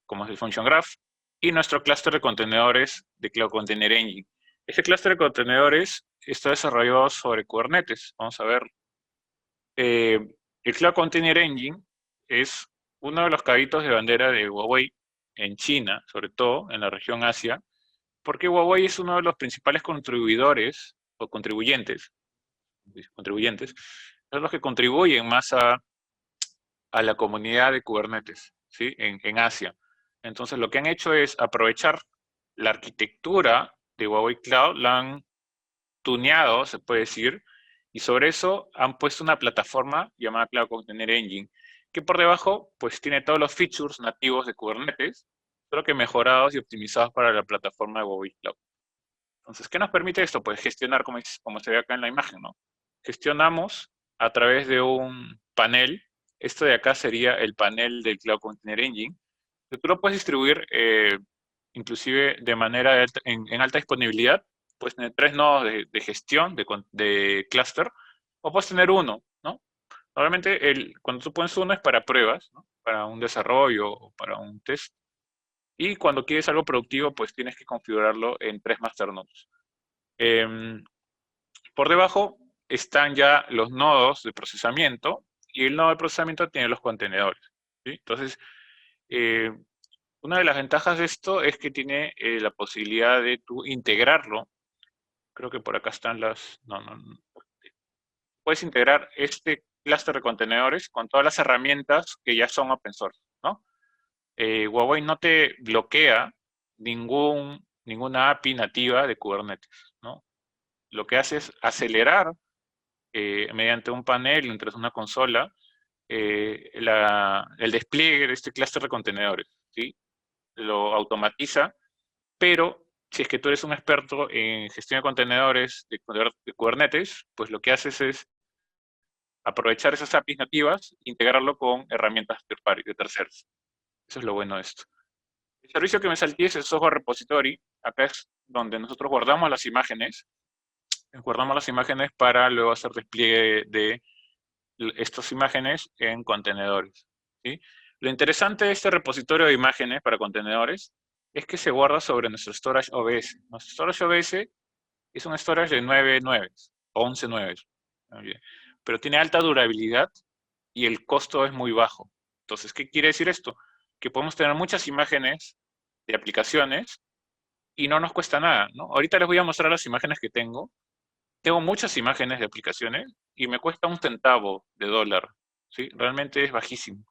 como es el Function Graph, y nuestro clúster de contenedores de Cloud Container Engine. Este clúster de contenedores está desarrollado sobre Kubernetes. Vamos a ver. El Cloud Container Engine es uno de los caballitos de bandera de Huawei en China, sobre todo en la región Asia, porque Huawei es uno de los principales contribuidores o contribuyentes, son los que contribuyen más a la comunidad de Kubernetes, ¿sí? En Asia. Entonces, lo que han hecho es aprovechar la arquitectura de Huawei Cloud, la han tuneado, se puede decir, y sobre eso han puesto una plataforma llamada Cloud Container Engine, que por debajo pues tiene todos los features nativos de Kubernetes, solo que mejorados y optimizados para la plataforma de Huawei Cloud. Entonces, ¿qué nos permite esto? Pues gestionar, como se ve acá en la imagen, ¿no? Gestionamos a través de un panel. Esto de acá sería el panel del Cloud Container Engine. Que tú lo puedes distribuir inclusive de manera en alta disponibilidad. Puedes tener 3 nodos de gestión de clúster o puedes tener uno, ¿no? Normalmente cuando tú pones uno es para pruebas, ¿no? Para un desarrollo o para un test. Y cuando quieres algo productivo, pues tienes que configurarlo en 3 masternodes. Em, por debajo están ya los nodos de procesamiento y el nodo de procesamiento tiene los contenedores, ¿sí? Entonces, eh, una de las ventajas de esto es que tiene la posibilidad de tú integrarlo. Creo que por acá están las... No, no, no. Puedes integrar este clúster de contenedores con todas las herramientas que ya son open source, ¿no? Huawei no te bloquea ninguna API nativa de Kubernetes, ¿no? Lo que hace es acelerar mediante un panel, entre una consola, el despliegue de este clúster de contenedores, ¿sí? Lo automatiza, pero si es que tú eres un experto en gestión de contenedores de Kubernetes, pues lo que haces es aprovechar esas APIs nativas e integrarlo con herramientas third party, de terceros. Eso es lo bueno de esto. El servicio que me salté es el Software Repository. Acá es donde nosotros guardamos las imágenes para luego hacer despliegue de estas imágenes en contenedores, ¿sí? Lo interesante de este repositorio de imágenes para contenedores es que se guarda sobre nuestro storage OBS. Nuestro storage OBS es un storage de 9 nueves, 11 nueves, pero tiene alta durabilidad y el costo es muy bajo. Entonces, ¿qué quiere decir esto? Que podemos tener muchas imágenes de aplicaciones y no nos cuesta nada, ¿no? Ahorita les voy a mostrar las imágenes que tengo. Tengo muchas imágenes de aplicaciones y me cuesta un centavo de dólar, ¿sí? Realmente es bajísimo.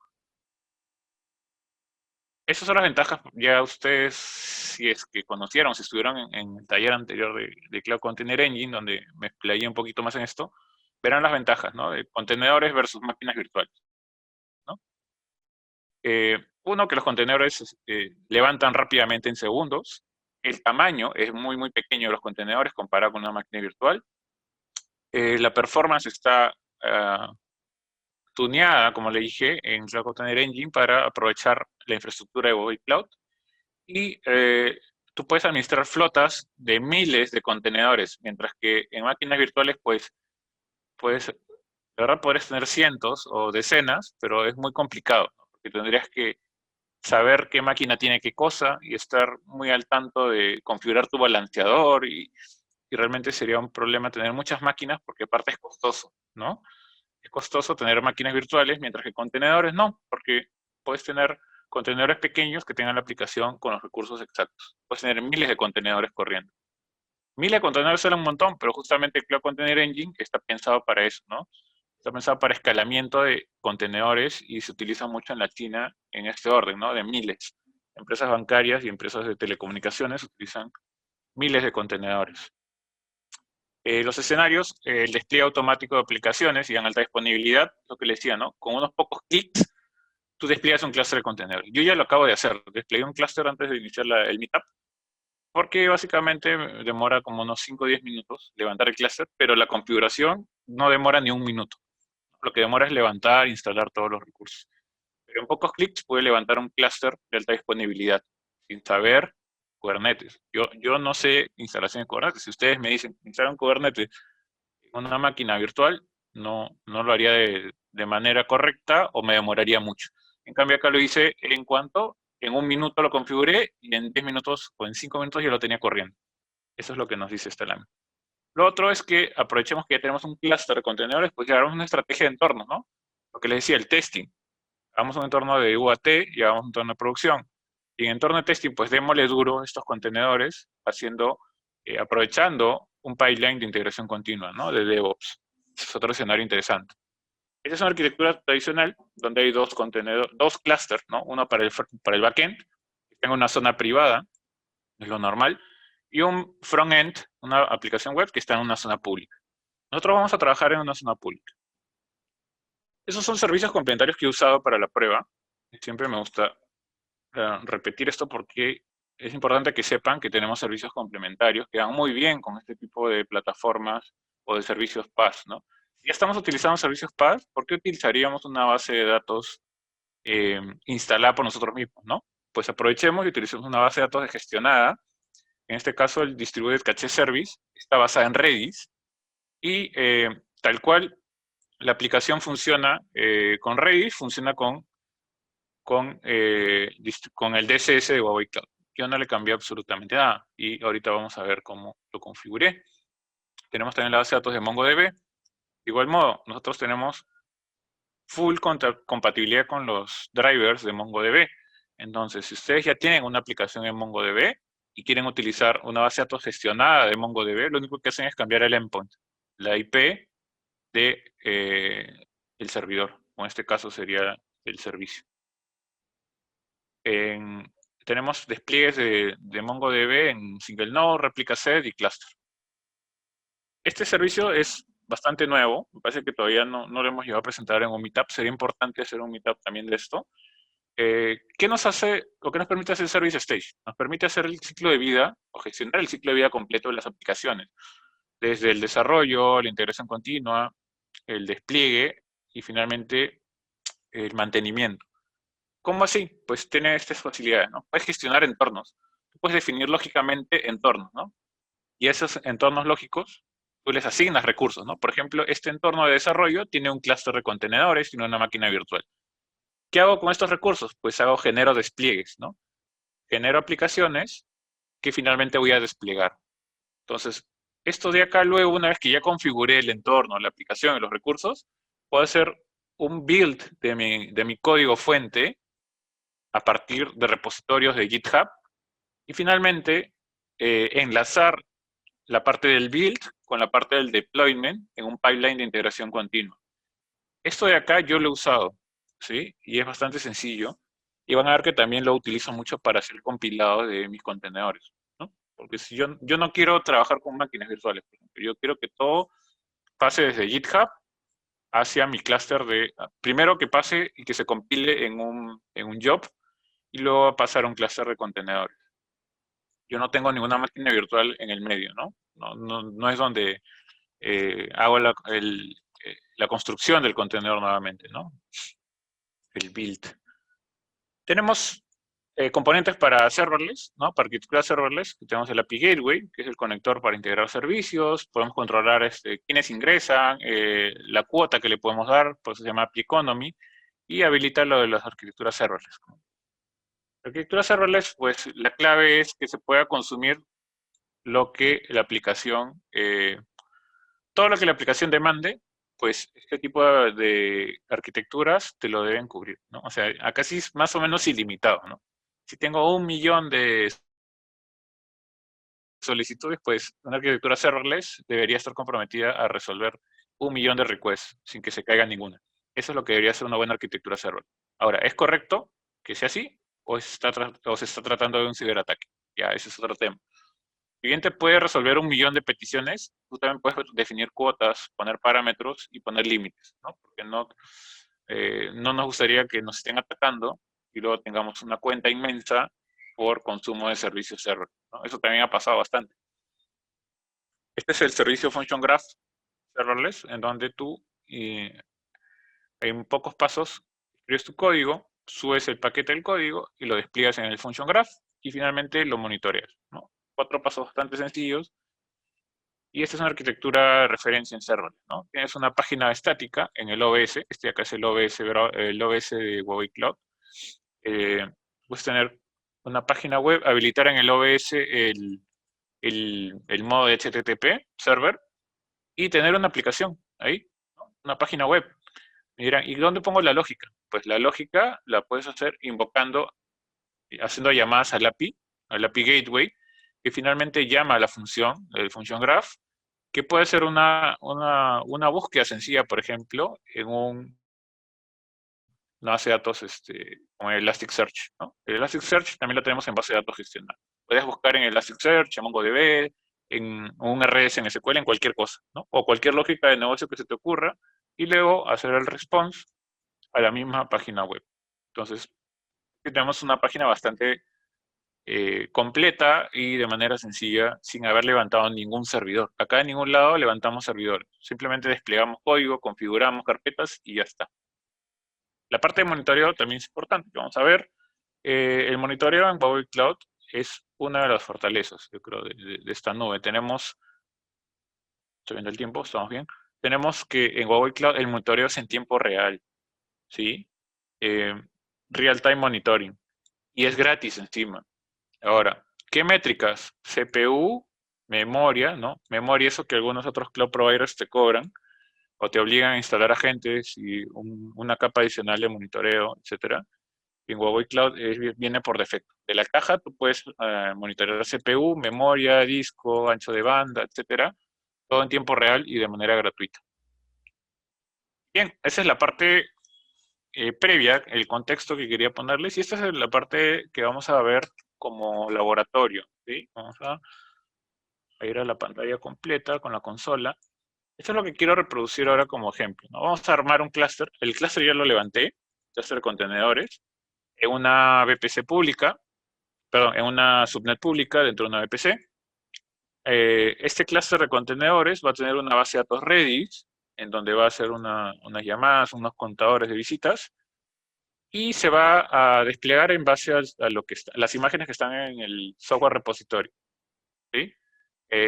Esas son las ventajas, ya ustedes, si es que conocieron, si estuvieron en el taller anterior de Cloud Container Engine, donde me explayé un poquito más en esto, verán las ventajas, ¿no? De contenedores versus máquinas virtuales, ¿no? Uno, que los contenedores levantan rápidamente en segundos. El tamaño es muy, muy pequeño de los contenedores comparado con una máquina virtual. La performance está tuneada, como le dije, en Cloud Container Engine para aprovechar la infraestructura de Google Cloud. Y tú puedes administrar flotas de miles de contenedores, mientras que en máquinas virtuales, pues, puedes, de verdad, podrías tener cientos o decenas, pero es muy complicado, ¿no? Porque tendrías que saber qué máquina tiene qué cosa y estar muy al tanto de configurar tu balanceador y realmente sería un problema tener muchas máquinas porque aparte es costoso, ¿no? Es costoso tener máquinas virtuales, mientras que contenedores no, porque puedes tener contenedores pequeños que tengan la aplicación con los recursos exactos. Puedes tener miles de contenedores corriendo. Miles de contenedores son un montón, pero justamente el Cloud Container Engine está pensado para eso, ¿no? Está pensado para escalamiento de contenedores y se utiliza mucho en la China en este orden, ¿no? De miles. Empresas bancarias y empresas de telecomunicaciones utilizan miles de contenedores. Los escenarios, el despliegue automático de aplicaciones y en alta disponibilidad, lo que les decía, ¿no? Con unos pocos clics, tú despliegas un clúster de contenedores. Yo ya lo acabo de hacer, desplegué un clúster antes de iniciar el meetup, porque básicamente demora como unos 5 o 10 minutos levantar el clúster, pero la configuración no demora ni un minuto. Lo que demora es levantar e instalar todos los recursos. Pero en pocos clics puede levantar un clúster de alta disponibilidad, sin saber Kubernetes. Yo no sé instalación de Kubernetes. Si ustedes me dicen, instalar un Kubernetes en una máquina virtual, no lo haría de manera correcta o me demoraría mucho. En cambio, acá lo hice en un minuto lo configuré y en 10 minutos o en 5 minutos ya lo tenía corriendo. Eso es lo que nos dice este lámina. Lo otro es que aprovechemos que ya tenemos un clúster de contenedores, pues ya hagamos una estrategia de entorno, ¿no? Lo que les decía, el testing. Hagamos un entorno de UAT y hagamos un entorno de producción. Y en entorno de testing, pues démosle duro a estos contenedores, aprovechando un pipeline de integración continua, ¿no? De DevOps. Ese es otro escenario interesante. Esta es una arquitectura tradicional donde hay dos clusters, ¿no? Uno para el backend, que tenga una zona privada, es lo normal, y un frontend, una aplicación web que está en una zona pública. Nosotros vamos a trabajar en una zona pública. Esos son servicios complementarios que he usado para la prueba. Siempre me gusta repetir esto porque es importante que sepan que tenemos servicios complementarios que van muy bien con este tipo de plataformas o de servicios PaaS, ¿no? Si ya estamos utilizando servicios PaaS, ¿por qué utilizaríamos una base de datos instalada por nosotros mismos, ¿no? Pues aprovechemos y utilicemos una base de datos gestionada. En este caso, el Distributed Cache Service está basada en Redis y tal cual la aplicación funciona con Redis, funciona con el DSS de Huawei Cloud. Yo no le cambié absolutamente nada y ahorita vamos a ver cómo lo configuré. Tenemos también la base de datos de MongoDB. De igual modo, nosotros tenemos full compatibilidad con los drivers de MongoDB. Entonces, si ustedes ya tienen una aplicación en MongoDB y quieren utilizar una base de datos gestionada de MongoDB, lo único que hacen es cambiar el endpoint, la IP de el servidor, o en este caso sería el servicio. Tenemos despliegues de MongoDB en single node, replica set y cluster. Este servicio es bastante nuevo, me parece que todavía no lo hemos llegado a presentar en un meetup, sería importante hacer un meetup también de esto. ¿Qué nos hace, o qué nos permite hacer Service Stage? Nos permite hacer el ciclo de vida, o gestionar el ciclo de vida completo de las aplicaciones, desde el desarrollo, la integración continua, el despliegue y finalmente el mantenimiento. ¿Cómo así? Pues tiene estas facilidades, ¿no? Puedes gestionar entornos. Tú puedes definir lógicamente entornos, ¿no? Y esos entornos lógicos, tú les asignas recursos, ¿no? Por ejemplo, este entorno de desarrollo tiene un clúster de contenedores, tiene una máquina virtual. ¿Qué hago con estos recursos? Pues genero despliegues, ¿no? Genero aplicaciones que finalmente voy a desplegar. Entonces, esto de acá luego, una vez que ya configuré el entorno, la aplicación y los recursos, puedo hacer un build de mi código fuente a partir de repositorios de GitHub y finalmente enlazar la parte del build con la parte del deployment en un pipeline de integración continua. Esto de acá yo lo he usado, ¿sí? Y es bastante sencillo. Y van a ver que también lo utilizo mucho para hacer compilado de mis contenedores, ¿no? Porque si yo no quiero trabajar con máquinas virtuales, por ejemplo, yo quiero que todo pase desde GitHub hacia mi clúster primero que pase y que se compile en un job y luego va a pasar a un clúster de contenedores. Yo no tengo ninguna máquina virtual en el medio, ¿no? No es donde hago la construcción del contenedor nuevamente, ¿no? El build. Tenemos componentes para serverless, ¿no? Para arquitectura serverless, tenemos el API Gateway, que es el conector para integrar servicios, podemos controlar quiénes ingresan, la cuota que le podemos dar, por eso se llama API Economy, y habilitar lo de las arquitecturas serverless. La arquitectura serverless, pues la clave es que se pueda consumir lo que la aplicación, todo lo que la aplicación demande, pues este tipo de arquitecturas te lo deben cubrir, ¿no? O sea, acá sí es más o menos ilimitado, ¿no? Si tengo 1 millón de solicitudes, pues una arquitectura serverless debería estar comprometida a resolver 1 millón de requests sin que se caiga ninguna. Eso es lo que debería ser una buena arquitectura serverless. Ahora, ¿es correcto que sea así o se está tratando de un ciberataque? Ya, ese es otro tema. Si bien te puede resolver 1 millón de peticiones, tú también puedes definir cuotas, poner parámetros y poner límites, ¿no? Porque no nos gustaría que nos estén atacando y luego tengamos una cuenta inmensa por consumo de servicios server, ¿no? Eso también ha pasado bastante. Este es el servicio Function Graph Serverless, en donde tú en pocos pasos escribes tu código, subes el paquete del código y lo despliegas en el Function Graph y finalmente lo monitoreas, ¿no? 4 pasos bastante sencillos. Y esta es una arquitectura de referencia en serverless, ¿no? Tienes una página estática en el OBS, este acá es el OBS de Huawei Cloud. Puedes tener una página web, habilitar en el OBS el modo de HTTP server y tener una aplicación ahí, ¿no? Una página web. Me dirán, ¿y dónde pongo la lógica? Pues la lógica la puedes hacer invocando, haciendo llamadas al API Gateway, que finalmente llama a la función, el function graph, que puede ser una búsqueda sencilla, por ejemplo, en una base de datos como el Elasticsearch, ¿no? El Elasticsearch también lo tenemos en base de datos gestionada. Puedes buscar en Elasticsearch, en MongoDB, en un RDS en SQL, en cualquier cosa, ¿no? O cualquier lógica de negocio que se te ocurra, y luego hacer el response a la misma página web. Entonces, tenemos una página bastante completa y de manera sencilla, sin haber levantado ningún servidor. Acá en ningún lado levantamos servidores. Simplemente desplegamos código, configuramos carpetas y ya está. La parte de monitoreo también es importante. Vamos a ver, el monitoreo en Huawei Cloud es una de las fortalezas, yo creo, de esta nube. Tenemos, estoy viendo el tiempo, estamos bien. Tenemos que en Huawei Cloud el monitoreo es en tiempo real, ¿sí? Real Time Monitoring. Y es gratis encima. Ahora, ¿qué métricas? CPU, memoria, ¿no? Memoria, eso que algunos otros cloud providers te cobran o te obligan a instalar agentes y una capa adicional de monitoreo, etcétera. Y en Huawei Cloud viene por defecto. De la caja tú puedes monitorear CPU, memoria, disco, ancho de banda, etcétera, todo en tiempo real y de manera gratuita. Bien, esa es la parte previa, el contexto que quería ponerles, y esta es la parte que vamos a ver como laboratorio, ¿sí? Vamos a ir a la pantalla completa con la consola. Esto es lo que quiero reproducir ahora como ejemplo, ¿no? Vamos a armar un clúster. El clúster ya lo levanté, clúster de contenedores, en una VPC pública, perdón, en una subnet pública dentro de una VPC. Este clúster de contenedores va a tener una base de datos Redis, en donde va a hacer unas llamadas, unos contadores de visitas, y se va a desplegar en base a lo que las imágenes que están en el software repository, ¿sí?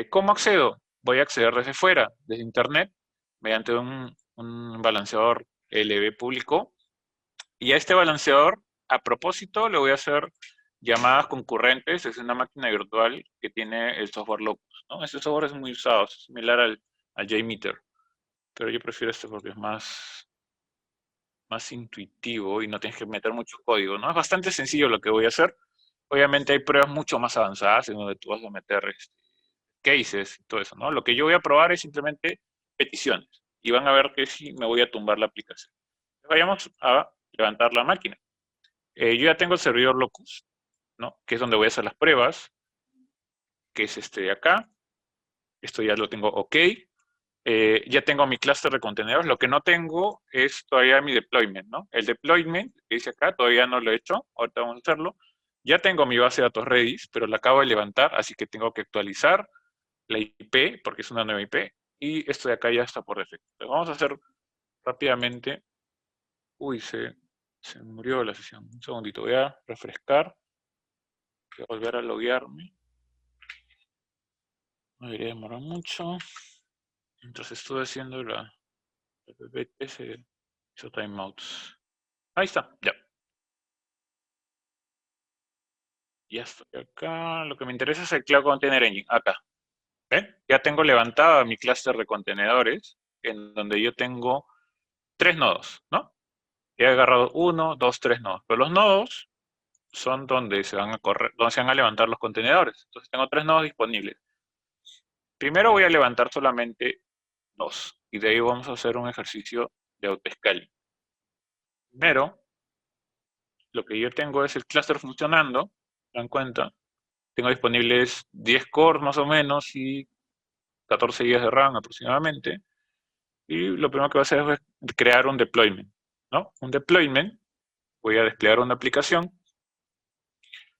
¿Cómo accedo? Voy a acceder desde fuera, desde internet, mediante un balanceador LB público. Y a este balanceador, a propósito, le voy a hacer llamadas concurrentes. Es una máquina virtual que tiene el software Locus, ¿no? Este software es muy usado, es similar al JMeter. Pero yo prefiero este porque es más intuitivo y no tienes que meter mucho código, ¿no? Es bastante sencillo lo que voy a hacer. Obviamente hay pruebas mucho más avanzadas en donde tú vas a meter cases y todo eso, ¿no? Lo que yo voy a probar es simplemente peticiones y van a ver que sí me voy a tumbar la aplicación. Vayamos a levantar la máquina. Yo ya tengo el servidor Locus, ¿no? Que es donde voy a hacer las pruebas, que es este de acá. Esto ya lo tengo ok. Ya tengo mi clúster de contenedores. Lo que no tengo es todavía mi deployment, ¿no? El deployment que dice acá todavía no lo he hecho. Ahorita vamos a hacerlo. Ya tengo mi base de datos Redis, pero la acabo de levantar, así que tengo que actualizar la IP, porque es una nueva IP, y esto de acá ya está por defecto. Entonces, vamos a hacer rápidamente. Uy, se murió la sesión. Un segundito, voy a refrescar. Voy a volver a loguearme. No debería demorar mucho. Mientras estuve haciendo la PPT se hizo timeouts. Ahí está, ya. Ya estoy acá. Lo que me interesa es el Cloud Container Engine. Acá. ¿Ven? Ya tengo levantada mi clúster de contenedores en donde yo tengo 3 nodos, ¿no? He agarrado 1, 2, 3 nodos. Pero los nodos son donde se van a correr, donde se van a levantar los contenedores. Entonces tengo 3 nodos disponibles. Primero voy a levantar solamente 2. Y de ahí vamos a hacer un ejercicio de autoscaling. Primero, lo que yo tengo es el clúster funcionando. ¿Se dan cuenta? Tengo disponibles 10 cores más o menos y 14 GB de RAM aproximadamente. Y lo primero que voy a hacer es crear un deployment, ¿no? Un deployment, voy a desplegar una aplicación.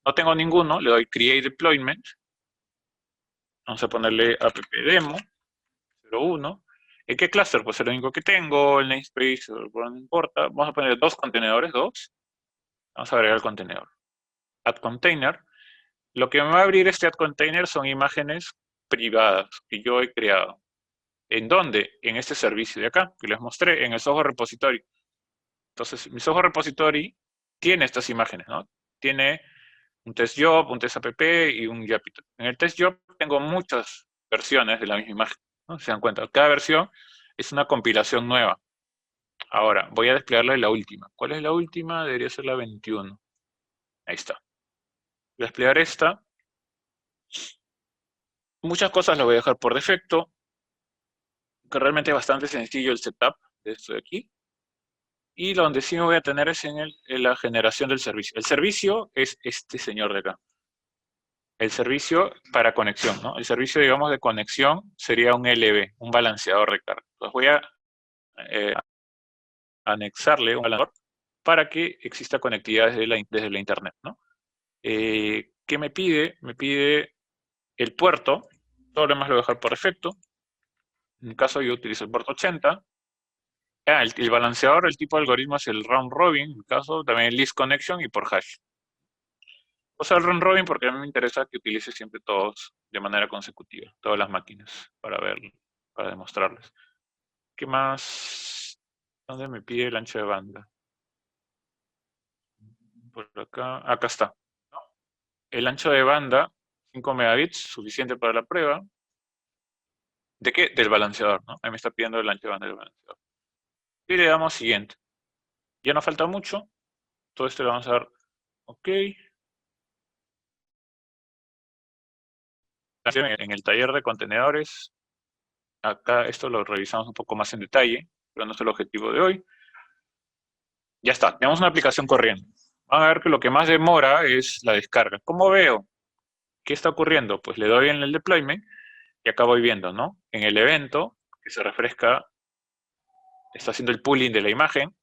No tengo ninguno, le doy create deployment. Vamos a ponerle appdemo 01. ¿En qué clúster? Pues el único que tengo, el namespace, no importa. Vamos a poner 2 contenedores, 2. Vamos a agregar el contenedor. Add container. Lo que me va a abrir este add container son imágenes privadas que yo he creado. ¿En dónde? En este servicio de acá, que les mostré, en el software repository. Entonces, mi software repository tiene estas imágenes, ¿no? Tiene un test job, un test app y un Jupyter. En el test job tengo muchas versiones de la misma imagen, ¿no? Se dan cuenta, cada versión es una compilación nueva. Ahora, voy a desplegarle la última. ¿Cuál es la última? Debería ser la 21. Ahí está. Voy a desplegar esta. Muchas cosas las voy a dejar por defecto, que realmente es bastante sencillo el setup de esto de aquí. Y donde sí me voy a tener es en la generación del servicio. El servicio es este señor de acá. El servicio para conexión, ¿no? El servicio, digamos, de conexión sería un LB, un balanceador de carga. Entonces voy a anexarle un balanceador para que exista conectividad desde la internet, ¿no? ¿Qué me pide? Me pide el puerto. Todo lo demás lo voy a dejar por defecto. En mi caso yo utilizo el puerto 80. El balanceador, el tipo de algoritmo es el round robin, en mi caso también el list connection y por hash. O sea, el round robin porque a mí me interesa que utilice siempre todos de manera consecutiva, todas las máquinas, para verlo, para demostrarles. ¿Qué más? ¿Dónde me pide el ancho de banda? Por acá está. El ancho de banda, 5 megabits, suficiente para la prueba. ¿De qué? Del balanceador, ¿no? Ahí me está pidiendo el ancho de banda del balanceador. Y le damos siguiente. Ya no falta mucho. Todo esto le vamos a dar OK. En el taller de contenedores, acá esto lo revisamos un poco más en detalle, pero no es el objetivo de hoy. Ya está, tenemos una aplicación corriendo. Van a ver que lo que más demora es la descarga. ¿Cómo veo? ¿Qué está ocurriendo? Pues le doy en el deployment y acá voy viendo, ¿no? En el evento, que se refresca, está haciendo el pooling de la imagen.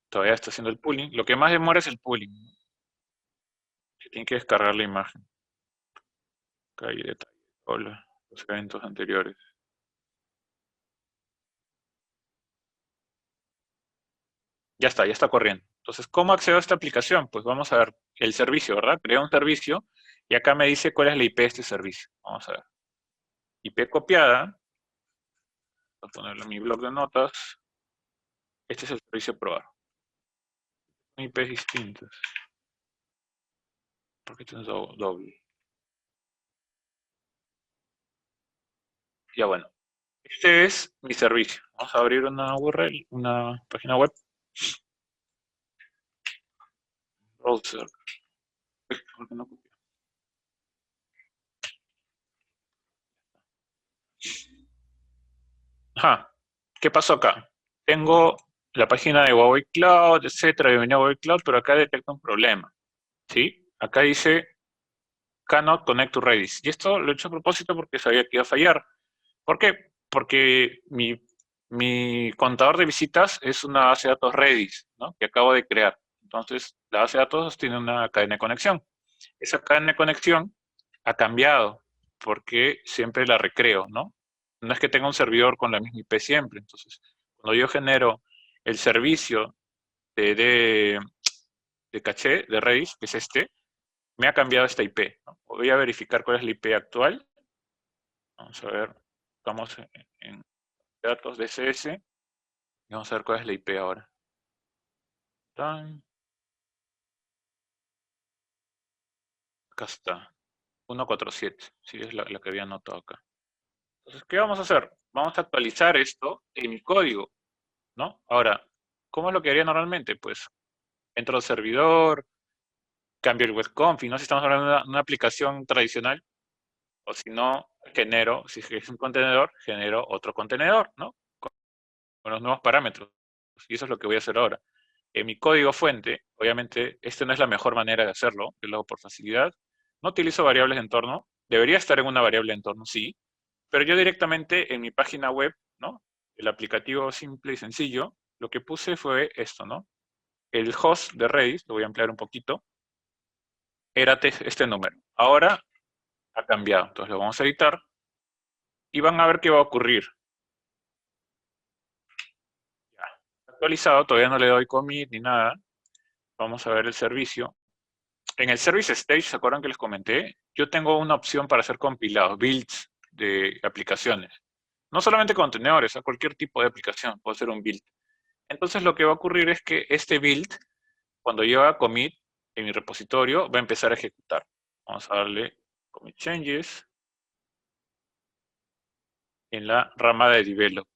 Todavía está haciendo el pooling. Lo que más demora es el pooling. Se tiene que descargar la imagen. Acá hay detalle. Hola, los eventos anteriores. Ya está corriendo. Entonces, ¿cómo accedo a esta aplicación? Pues vamos a ver el servicio, ¿verdad? Creo un servicio y acá me dice cuál es la IP de este servicio. Vamos a ver. IP copiada. Voy a ponerlo en mi blog de notas. Este es el servicio a probar. IPs distintas. ¿Por qué tienes doble? Ya bueno. Este es mi servicio. Vamos a abrir una URL, una página web. Browser. ¿Por qué no copia? Ajá. ¿Qué pasó acá? Tengo la página de Huawei Cloud, etcétera, bienvenido a Huawei Cloud, pero acá detecta un problema. ¿Sí? Acá dice cannot connect to Redis. Y esto lo he hecho a propósito porque sabía que iba a fallar. ¿Por qué? Porque mi contador de visitas es una base de datos Redis, ¿no? Que acabo de crear. Entonces, la base de datos tiene una cadena de conexión. Esa cadena de conexión ha cambiado porque siempre la recreo, ¿no? No es que tenga un servidor con la misma IP siempre. Entonces, cuando yo genero el servicio de, de, de caché de Redis, que es este, me ha cambiado esta IP, ¿no? Voy a verificar cuál es la IP actual. Vamos a ver, estamos en datos DSS y vamos a ver cuál es la IP ahora. Tan, acá está, 147, sí, es la que había anotado acá. Entonces, ¿qué vamos a hacer? Vamos a actualizar esto en mi código, ¿no? Ahora, ¿cómo es lo que haría normalmente? Pues entro al servidor, cambio el web config, ¿no? Si estamos hablando de una aplicación tradicional, o si no, genero, si es un contenedor, genero otro contenedor, ¿no? Con los nuevos parámetros. Y eso es lo que voy a hacer ahora. En mi código fuente, obviamente, esta no es la mejor manera de hacerlo, yo lo hago por facilidad. No utilizo variables de entorno. Debería estar en una variable de entorno, sí. Pero yo directamente en mi página web, ¿no? El aplicativo simple y sencillo, lo que puse fue esto, ¿no? El host de Redis, lo voy a ampliar un poquito, era este número. Ahora ha cambiado. Entonces lo vamos a editar y van a ver qué va a ocurrir. Ya. Actualizado, todavía no le doy commit ni nada. Vamos a ver el servicio. En el Service Stage, ¿se acuerdan que les comenté? Yo tengo una opción para hacer compilados, builds de aplicaciones. No solamente contenedores, a cualquier tipo de aplicación puedo hacer un build. Entonces lo que va a ocurrir es que este build, cuando yo haga commit en mi repositorio, va a empezar a ejecutar. Vamos a darle commit changes en la rama de develop.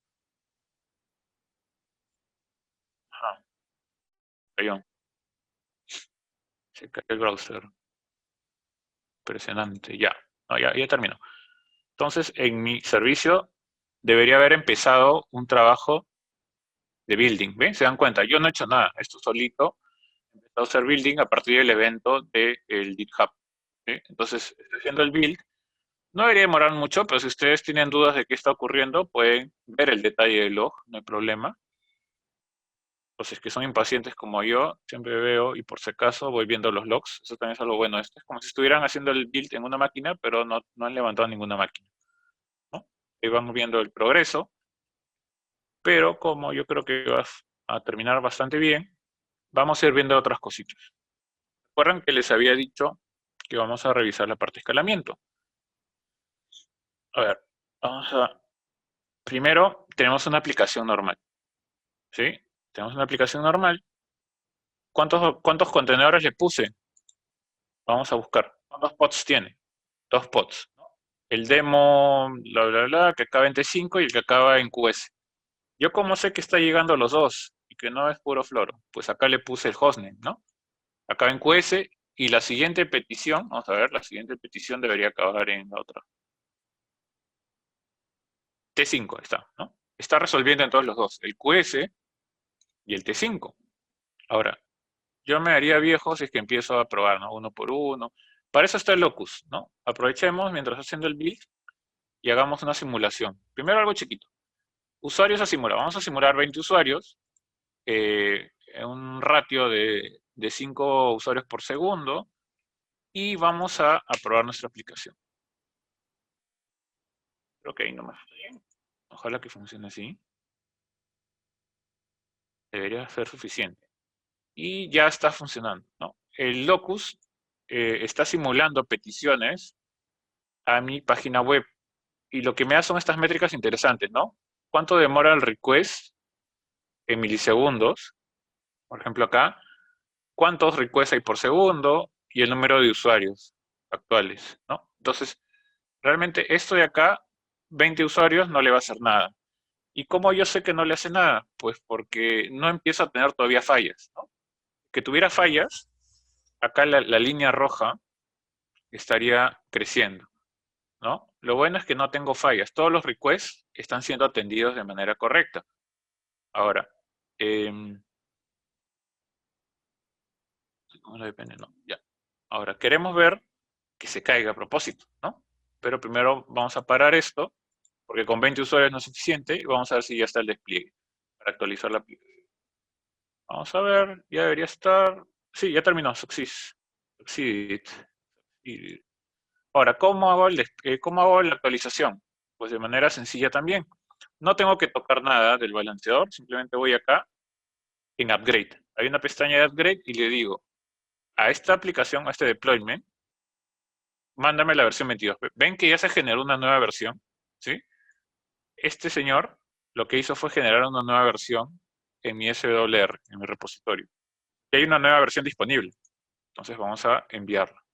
Ajá, perdón, se cae el browser. Impresionante, ya. No, ya terminó. Entonces, en mi servicio debería haber empezado un trabajo de building. ¿Ven? Se dan cuenta, yo no he hecho nada. Esto solito he empezado a hacer building a partir del evento del GitHub. ¿Sí? Entonces, estoy haciendo el build. No debería demorar mucho, pero si ustedes tienen dudas de qué está ocurriendo, pueden ver el detalle del log, no hay problema. Entonces, que son impacientes como yo, siempre veo y por si acaso voy viendo los logs. Eso también es algo bueno. Esto es como si estuvieran haciendo el build en una máquina, pero no han levantado ninguna máquina, ¿no? Ahí van viendo el progreso, pero como yo creo que va a terminar bastante bien, vamos a ir viendo otras cositas. Recuerden que les había dicho que vamos a revisar la parte de escalamiento. A ver, vamos a... Primero, tenemos una aplicación normal, ¿sí? Tenemos una aplicación normal. ¿Cuántos contenedores le puse? Vamos a buscar. ¿Cuántos pods tiene? 2 pods, ¿no? El demo, bla, bla, bla, que acaba en T5 y el que acaba en QS. Yo como sé que está llegando a los dos y que no es puro floro, pues acá le puse el hostname, ¿no? Acaba en QS y la siguiente petición, vamos a ver, la siguiente petición debería acabar en la otra. T5 está, ¿no? Está resolviendo entonces los dos, el QS y el T5. Ahora, yo me haría viejo si es que empiezo a probar, ¿no? Uno por uno. Para eso está el locus, ¿no? Aprovechemos mientras haciendo el build y hagamos una simulación. Primero algo chiquito. Usuarios a simular. Vamos a simular 20 usuarios en un ratio de 5 usuarios por segundo y vamos a probar nuestra aplicación. Creo que ahí nomás está bien. Ojalá que funcione así. Debería ser suficiente. Y ya está funcionando, ¿no? El locus está simulando peticiones a mi página web. Y lo que me da son estas métricas interesantes, ¿no? ¿Cuánto demora el request en milisegundos? Por ejemplo, acá, ¿cuántos requests hay por segundo? Y el número de usuarios actuales, ¿no? Entonces, realmente esto de acá, 20 usuarios no le va a hacer nada. ¿Y cómo yo sé que no le hace nada? Pues porque no empieza a tener todavía fallas, ¿no? Que tuviera fallas, acá la línea roja estaría creciendo, ¿no? Lo bueno es que no tengo fallas. Todos los requests están siendo atendidos de manera correcta. Ahora, ¿cómo lo depende? No, ya. Ahora, queremos ver que se caiga a propósito, ¿no? Pero primero vamos a parar esto, porque con 20 usuarios no es suficiente, y vamos a ver si ya está el despliegue para actualizar la aplicación. Vamos a ver, ya debería estar. Sí, ya terminó, Succeed. Ahora, ¿cómo hago la actualización? Pues de manera sencilla también. No tengo que tocar nada del balanceador, simplemente voy acá en Upgrade. Hay una pestaña de Upgrade y le digo a esta aplicación, a este deployment, mándame la versión 22. Ven que ya se generó una nueva versión, ¿sí? Este señor lo que hizo fue generar una nueva versión en mi SWR, en mi repositorio. Y hay una nueva versión disponible. Entonces vamos a enviarla.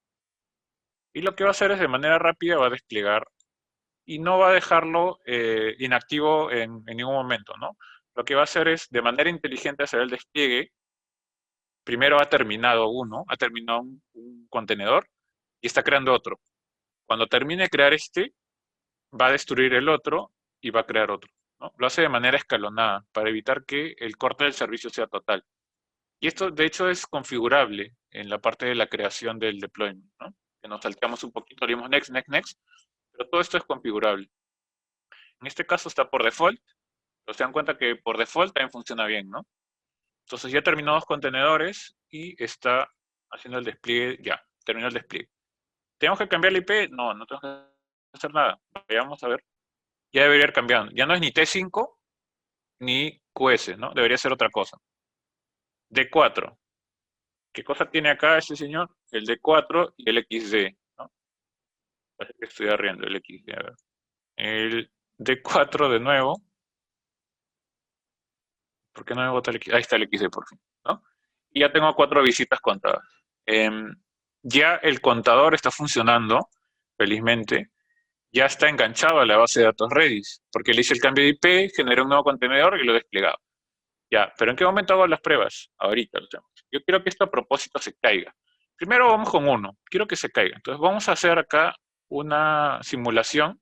Y lo que va a hacer es de manera rápida va a desplegar y no va a dejarlo inactivo en ningún momento, ¿no? Lo que va a hacer es de manera inteligente hacer el despliegue. Primero ha terminado uno, ha terminado un contenedor y está creando otro. Cuando termine de crear este, va a destruir el otro y va a crear otro, ¿no? Lo hace de manera escalonada para evitar que el corte del servicio sea total. Y esto, de hecho, es configurable en la parte de la creación del deployment, ¿no? Que nos salteamos un poquito, le dimos next, next, next, pero todo esto es configurable. En este caso está por default, pero se dan cuenta que por default también funciona bien, ¿no? Entonces ya terminó dos contenedores y está haciendo el despliegue, ya, terminó el despliegue. ¿Tenemos que cambiar la IP? No, no tenemos que hacer nada. Vamos a ver. Ya debería ir cambiando. Ya no es ni T5 ni QS, ¿no? Debería ser otra cosa. D4. ¿Qué cosa tiene acá ese señor? El D4 y el XD, ¿no? Parece que estoy arriendo el XD. A ver. El D4 de nuevo. ¿Por qué no me bota el XD? Ahí está el XD por fin, ¿no? Y ya tengo 4 visitas contadas. Ya el contador está funcionando, felizmente. Ya está enganchado a la base de datos Redis, porque le hice el cambio de IP, generé un nuevo contenedor y lo he desplegado. Ya, pero ¿en qué momento hago las pruebas? Ahorita lo tenemos. Yo quiero que esto a propósito se caiga. Primero vamos con uno, quiero que se caiga. Entonces vamos a hacer acá una simulación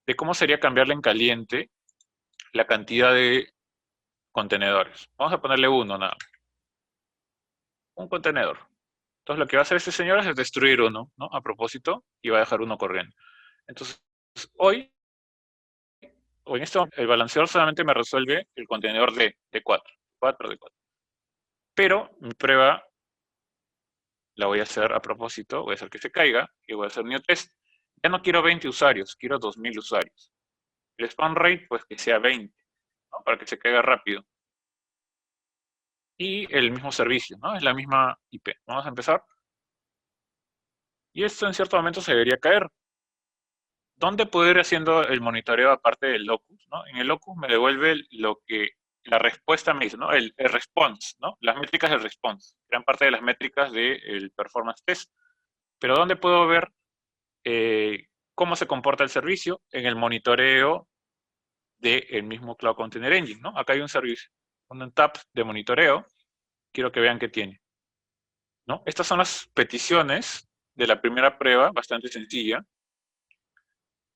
de cómo sería cambiarle en caliente la cantidad de contenedores. Vamos a ponerle uno nada. Un contenedor. Entonces lo que va a hacer este señor es destruir uno, ¿no? A propósito, y va a dejar uno corriendo. Entonces, hoy, o en este momento, el balanceador solamente me resuelve el contenedor de 4. 4 de 4. Pero mi prueba la voy a hacer a propósito, voy a hacer que se caiga y voy a hacer new test. Ya no quiero 20 usuarios, quiero 2000 usuarios. El spawn rate, pues que sea 20, ¿no? Para que se caiga rápido. Y el mismo servicio, ¿no? Es la misma IP. Vamos a empezar. Y esto en cierto momento se debería caer. ¿Dónde puedo ir haciendo el monitoreo aparte del locus, ¿no? En el locus me devuelve lo que la respuesta me dice, ¿no? El response, ¿no? Las métricas del response. Gran parte de las métricas del performance test. Pero ¿dónde puedo ver cómo se comporta el servicio? En el monitoreo del mismo Cloud Container Engine, ¿no? Acá hay un servicio, un tab de monitoreo. Quiero que vean qué tiene, ¿no? Estas son las peticiones de la primera prueba, bastante sencilla.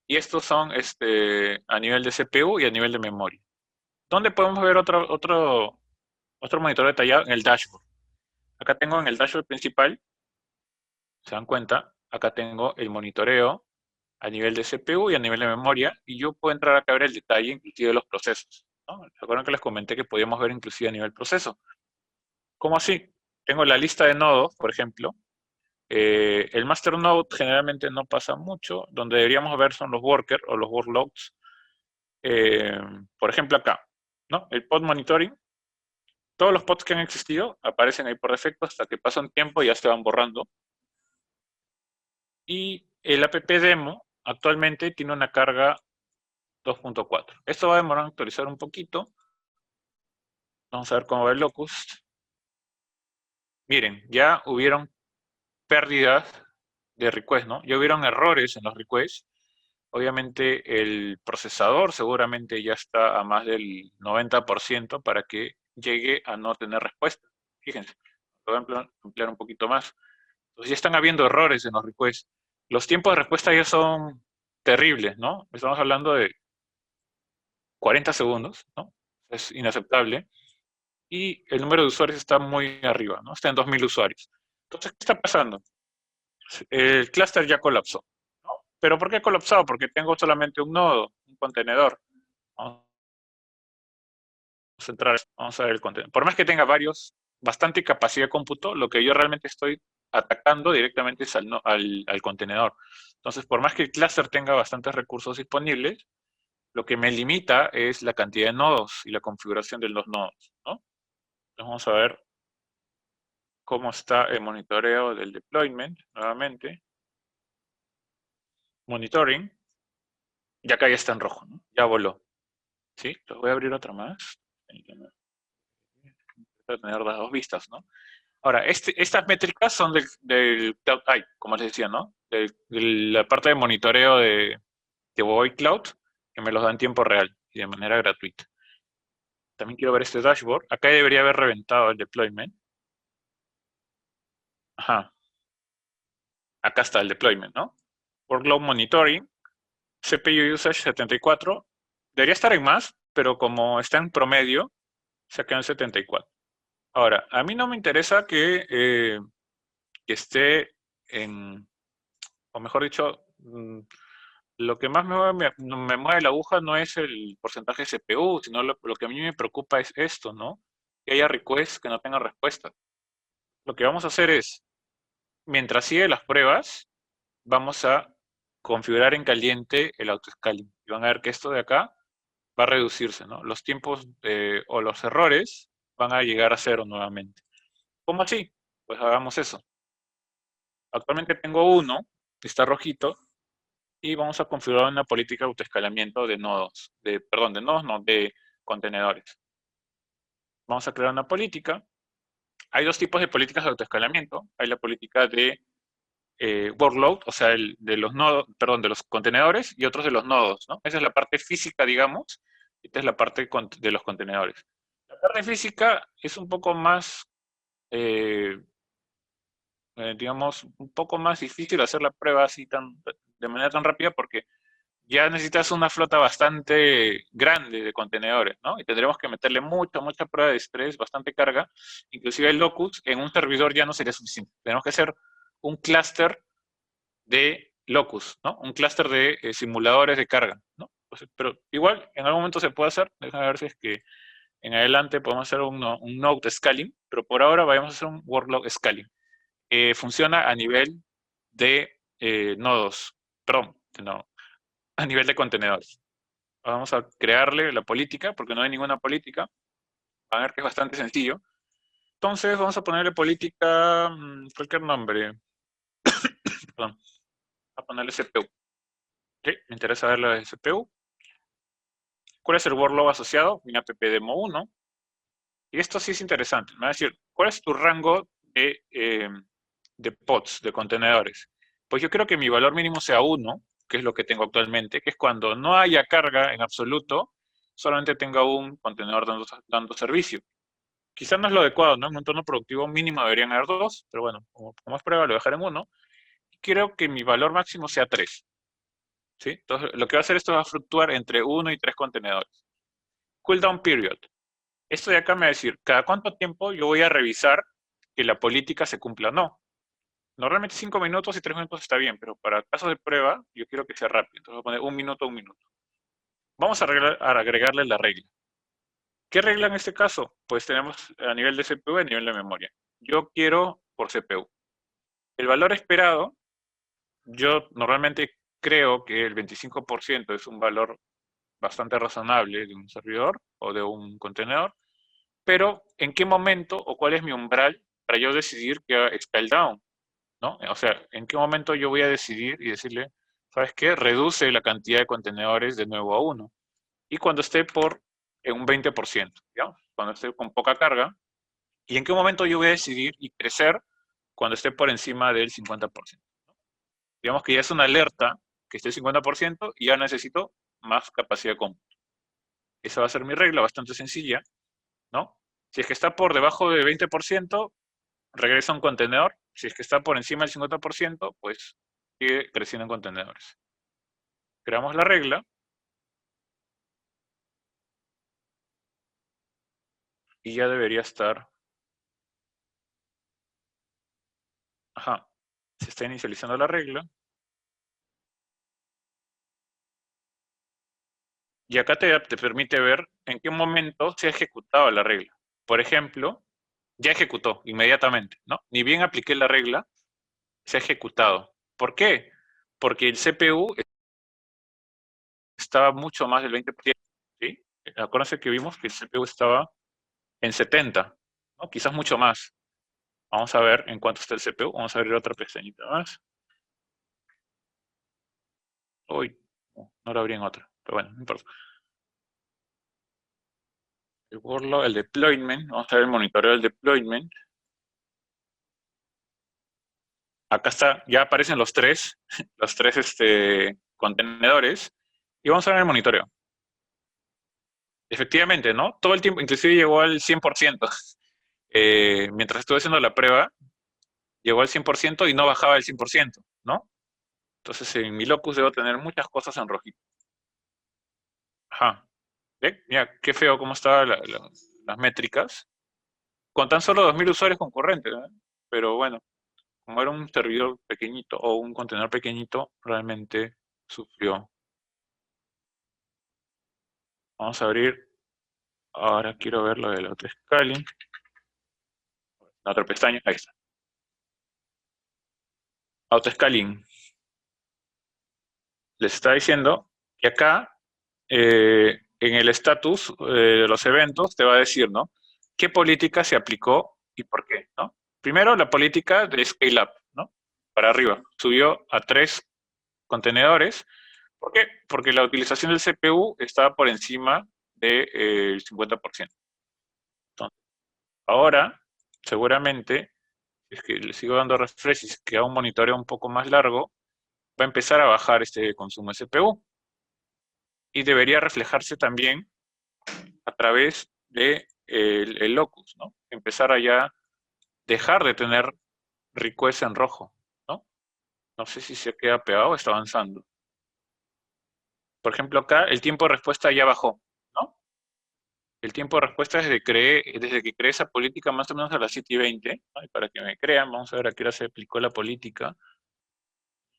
Y estos son a nivel de CPU y a nivel de memoria. ¿Dónde podemos ver otro monitoreo detallado? En el dashboard. Acá tengo en el dashboard principal, se dan cuenta, acá tengo el monitoreo a nivel de CPU y a nivel de memoria, y yo puedo entrar acá a ver el detalle inclusive de los procesos, ¿no? Recuerden que les comenté que podíamos ver inclusive a nivel proceso. ¿Cómo así? Tengo la lista de nodos, por ejemplo. El master node generalmente no pasa mucho. Donde deberíamos ver son los workers o los workloads. Por ejemplo acá, ¿no? El pod monitoring. Todos los pods que han existido aparecen ahí por defecto hasta que pasa un tiempo y ya se van borrando. Y el app demo actualmente tiene una carga 2.4. Esto va a demorar en actualizar un poquito. Vamos a ver cómo va el locust. Miren, ya hubieron pérdidas de request, ¿no? Ya hubieron errores en los requests. Obviamente el procesador seguramente ya está a más del 90% para que llegue a no tener respuesta. Fíjense, lo voy a ampliar un poquito más. Entonces ya están habiendo errores en los requests. Los tiempos de respuesta ya son terribles, ¿no? Estamos hablando de 40 segundos, ¿no? Es inaceptable. Y el número de usuarios está muy arriba, ¿no? Está en 2000 usuarios. Entonces, ¿qué está pasando? El clúster ya colapsó, ¿no? ¿Pero por qué ha colapsado? Porque tengo solamente un nodo, un contenedor. Vamos a entrar, vamos a ver el contenedor. Por más que tenga varios, bastante capacidad de cómputo, lo que yo realmente estoy atacando directamente es al contenedor. Entonces, por más que el clúster tenga bastantes recursos disponibles, Lo que me limita es la cantidad de nodos y la configuración de los nodos, ¿no? Entonces vamos a ver cómo está el monitoreo del deployment, nuevamente. Monitoring, ya acá ya está en rojo, ¿no? Ya voló, ¿sí? Entonces voy a abrir otra más. Voy a tener las dos vistas, ¿no? Ahora, estas métricas son del Cloud Eye, como les decía, ¿no? De la parte de monitoreo de Huawei Cloud, que me los da en tiempo real y de manera gratuita. También quiero ver este dashboard. Acá debería haber reventado el deployment. Ajá, acá está el deployment, ¿no? Workload Monitoring, CPU Usage 74. Debería estar en más, pero como está en promedio, se queda en 74. Ahora, a mí no me interesa que esté en, o mejor dicho, lo que más me mueve la aguja no es el porcentaje de CPU, sino lo que a mí me preocupa es esto, ¿no? Que haya requests que no tengan respuesta. Lo que vamos a hacer es, mientras sigue las pruebas, vamos a configurar en caliente el autoscaling. Y van a ver que esto de acá va a reducirse, ¿no? Los tiempos o los errores van a llegar a cero nuevamente. ¿Cómo así? Pues hagamos eso. Actualmente tengo uno, que está rojito, y vamos a configurar una política de autoescalamiento de nodos, perdón, de nodos no, de contenedores. Vamos a crear una política. Hay dos tipos de políticas de autoescalamiento. Hay la política de workload, o sea, de los nodos, perdón, de los contenedores y otros de los nodos, ¿no? Esa es la parte física, digamos, y esta es la parte de los contenedores. La parte física es un poco más, eh, digamos, un poco más difícil hacer la prueba así de manera tan rápida porque ya necesitas una flota bastante grande de contenedores, ¿no? Y tendremos que meterle mucha prueba de estrés, bastante carga. Inclusive el locus en un servidor ya no sería suficiente. Tenemos que hacer un clúster de locus, ¿no? Un clúster de simuladores de carga, ¿no? Pues, pero igual, en algún momento se puede hacer. Déjame ver si es que en adelante podemos hacer un node scaling, pero por ahora vamos a hacer un workload scaling. Funciona a nivel de nodos, perdón, no, a nivel de contenedores. Vamos a crearle la política, porque no hay ninguna política. Van a ver que es bastante sencillo. Entonces vamos a ponerle política, cualquier nombre. Perdón, a ponerle CPU. ¿Sí? Me interesa ver la de CPU. ¿Cuál es el workload asociado? Mi app demo 1. Y esto sí es interesante. Me va a decir, ¿cuál es tu rango de pods, de contenedores? Pues yo creo que mi valor mínimo sea 1, que es lo que tengo actualmente, que es cuando no haya carga en absoluto, solamente tenga un contenedor dando servicio. Quizás no es lo adecuado, ¿no? En un entorno productivo mínimo deberían haber 2, pero bueno, como es prueba lo voy a dejar en 1. Quiero que mi valor máximo sea 3. ¿Sí? Entonces, lo que va a hacer esto va a fluctuar entre 1 y 3 contenedores. Cooldown period. Esto de acá me va a decir, ¿cada cuánto tiempo yo voy a revisar que la política se cumpla o no? Normalmente 5 minutos y 3 minutos está bien, pero para casos de prueba yo quiero que sea rápido. Entonces voy a poner 1 minuto, 1 minuto. Vamos a agregarle la regla. ¿Qué regla en este caso? Pues tenemos a nivel de CPU y a nivel de memoria. Yo quiero por CPU. El valor esperado, yo normalmente creo que el 25% es un valor bastante razonable de un servidor o de un contenedor, pero ¿en qué momento o cuál es mi umbral para yo decidir que scale down? ¿No? O sea, ¿en qué momento yo voy a decidir y decirle, ¿sabes qué? Reduce la cantidad de contenedores de nuevo a 1. Y cuando esté por en un 20%, ¿ya? Cuando esté con poca carga. ¿Y en qué momento yo voy a decidir y crecer cuando esté por encima del 50%? Digamos que ya es una alerta que esté el 50% y ya necesito más capacidad de cómputo. Esa va a ser mi regla, bastante sencilla, ¿no? Si es que está por debajo del 20%, regresa a un contenedor. Si es que está por encima del 50%, pues sigue creciendo en contenedores. Creamos la regla y ya debería estar. Ajá. Se está inicializando la regla. Y acá te permite ver en qué momento se ha ejecutado la regla. Por ejemplo, ya ejecutó inmediatamente, ¿no? Ni bien apliqué la regla, se ha ejecutado. ¿Por qué? Porque el CPU estaba mucho más del 20%, ¿sí? Acuérdense que vimos que el CPU estaba en 70, ¿no? Quizás mucho más. Vamos a ver en cuánto está el CPU. Vamos a abrir otra pestañita más. Uy, no lo abrí en otra, pero bueno, no importa. El workload, el deployment, vamos a ver el monitoreo del deployment. Acá está, ya aparecen los tres contenedores, y vamos a ver el monitoreo. Efectivamente, ¿no? Todo el tiempo, inclusive llegó al 100%. Mientras estuve haciendo la prueba, llegó al 100% y no bajaba el 100%, ¿no? Entonces en mi locus debo tener muchas cosas en rojito. Ajá. ¿Ve? Mira, qué feo cómo estaban las métricas. Con tan solo 2000 usuarios concurrentes, ¿eh? Pero bueno, como era un servidor pequeñito o un contenedor pequeñito, realmente sufrió. Vamos a abrir. Ahora quiero ver lo del autoscaling. La otra pestaña, ahí está. Autoscaling. Les está diciendo que acá, en el status de los eventos, te va a decir, ¿no? ¿Qué política se aplicó y por qué, ¿no? Primero, la política de scale up, ¿no? Para arriba. Subió a 3 contenedores. ¿Por qué? Porque la utilización del CPU estaba por encima del 50%. Entonces, ahora, seguramente, si es que le sigo dando refresh y es que hago un monitoreo un poco más largo, va a empezar a bajar este consumo de CPU. Y debería reflejarse también a través de el locus, ¿no? Empezar a ya dejar de tener requests en rojo, ¿no? No sé si se queda pegado o está avanzando. Por ejemplo, acá el tiempo de respuesta ya bajó, ¿no? El tiempo de respuesta desde que creé esa política más o menos a las 7:20, ¿no? Y para que me crean, vamos a ver a qué hora se aplicó la política.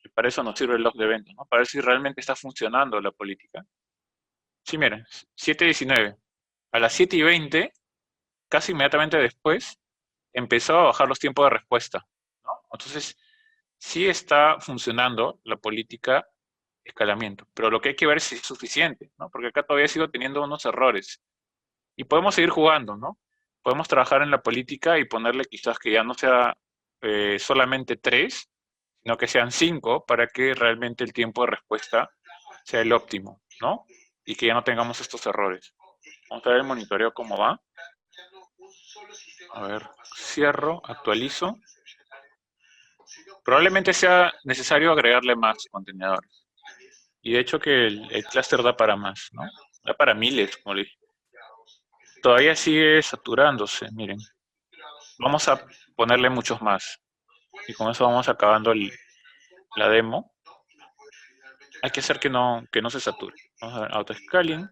Y para eso nos sirve el log de eventos, ¿no? Para ver si realmente está funcionando la política. Sí, miren, 7:19. A las 7:20, casi inmediatamente después, empezó a bajar los tiempos de respuesta, ¿no? Entonces, sí está funcionando la política de escalamiento, pero lo que hay que ver es si es suficiente, ¿no? Porque acá todavía sigo teniendo unos errores. Y podemos seguir jugando, ¿no? Podemos trabajar en la política y ponerle quizás que ya no sea solamente 3, sino que sean 5 para que realmente el tiempo de respuesta sea el óptimo, ¿no? Y que ya no tengamos estos errores. Vamos a ver el monitoreo cómo va. A ver, cierro, actualizo. Probablemente sea necesario agregarle más contenedores. Y de hecho que el clúster da para más, ¿no? Da para miles, como le dije. Todavía sigue saturándose, miren. Vamos a ponerle muchos más. Y con eso vamos acabando la demo. Hay que hacer que no se sature. Vamos a ver, autoscaling.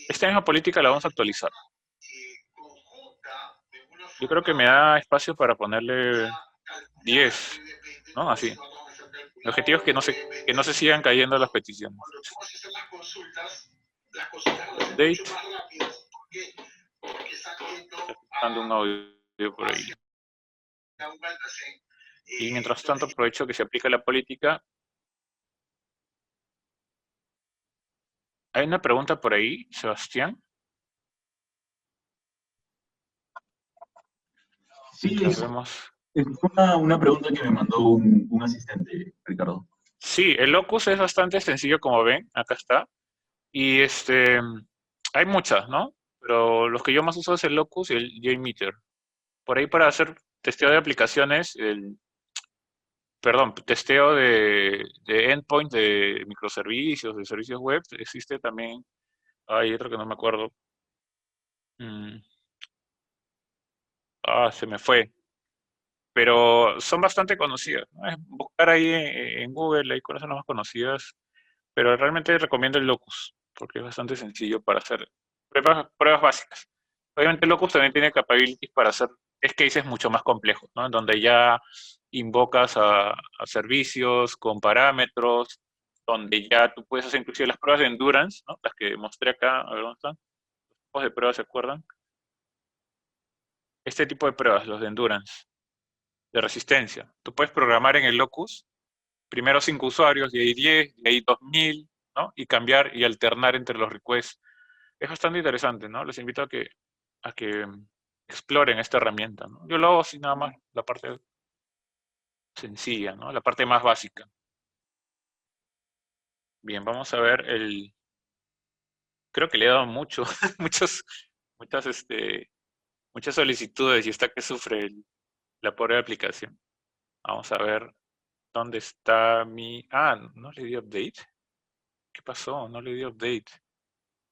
Esta misma política la vamos a actualizar. Yo creo que me da espacio para ponerle 10, ¿no? Así. El objetivo es que no se sigan cayendo las peticiones. Update. Está escuchando un audio por ahí. Y mientras tanto aprovecho que se aplica la política. Hay una pregunta por ahí, Sebastián. Sí, Mientras vemos. es una pregunta que me mandó un asistente, Ricardo. Sí, el locus es bastante sencillo, como ven, acá está. Y hay muchas, ¿no? Pero los que yo más uso es el locus y el JMeter. Por ahí para hacer testeo de aplicaciones, perdón, testeo de endpoint, de microservicios, de servicios web, existe también, hay otro que no me acuerdo. Mm, se me fue. Pero son bastante conocidas, ¿no? Es buscar ahí en Google, hay cuáles son las más conocidas, pero realmente recomiendo el Locus, porque es bastante sencillo para hacer pruebas básicas. Obviamente Locus también tiene capabilities para hacer test cases mucho más complejos, ¿no? En donde ya invocas a servicios con parámetros, donde ya tú puedes hacer inclusive las pruebas de endurance, ¿no? Las que mostré acá, a ver dónde están, los tipos de pruebas, ¿se acuerdan? Este tipo de pruebas, los de endurance, de resistencia. Tú puedes programar en el locus primero 5 usuarios, de ahí 10, de ahí 2000, ¿no? Y cambiar y alternar entre los requests. Es bastante interesante, ¿no? Les invito a que exploren esta herramienta, ¿no? Yo lo hago así nada más, la parte sencilla, ¿no? La parte más básica. Bien, vamos a ver creo que le he dado mucho, muchos, muchas, muchas solicitudes y está que sufre la pobre aplicación. Vamos a ver dónde está mi... Ah, no le di update. ¿Qué pasó? No le di update.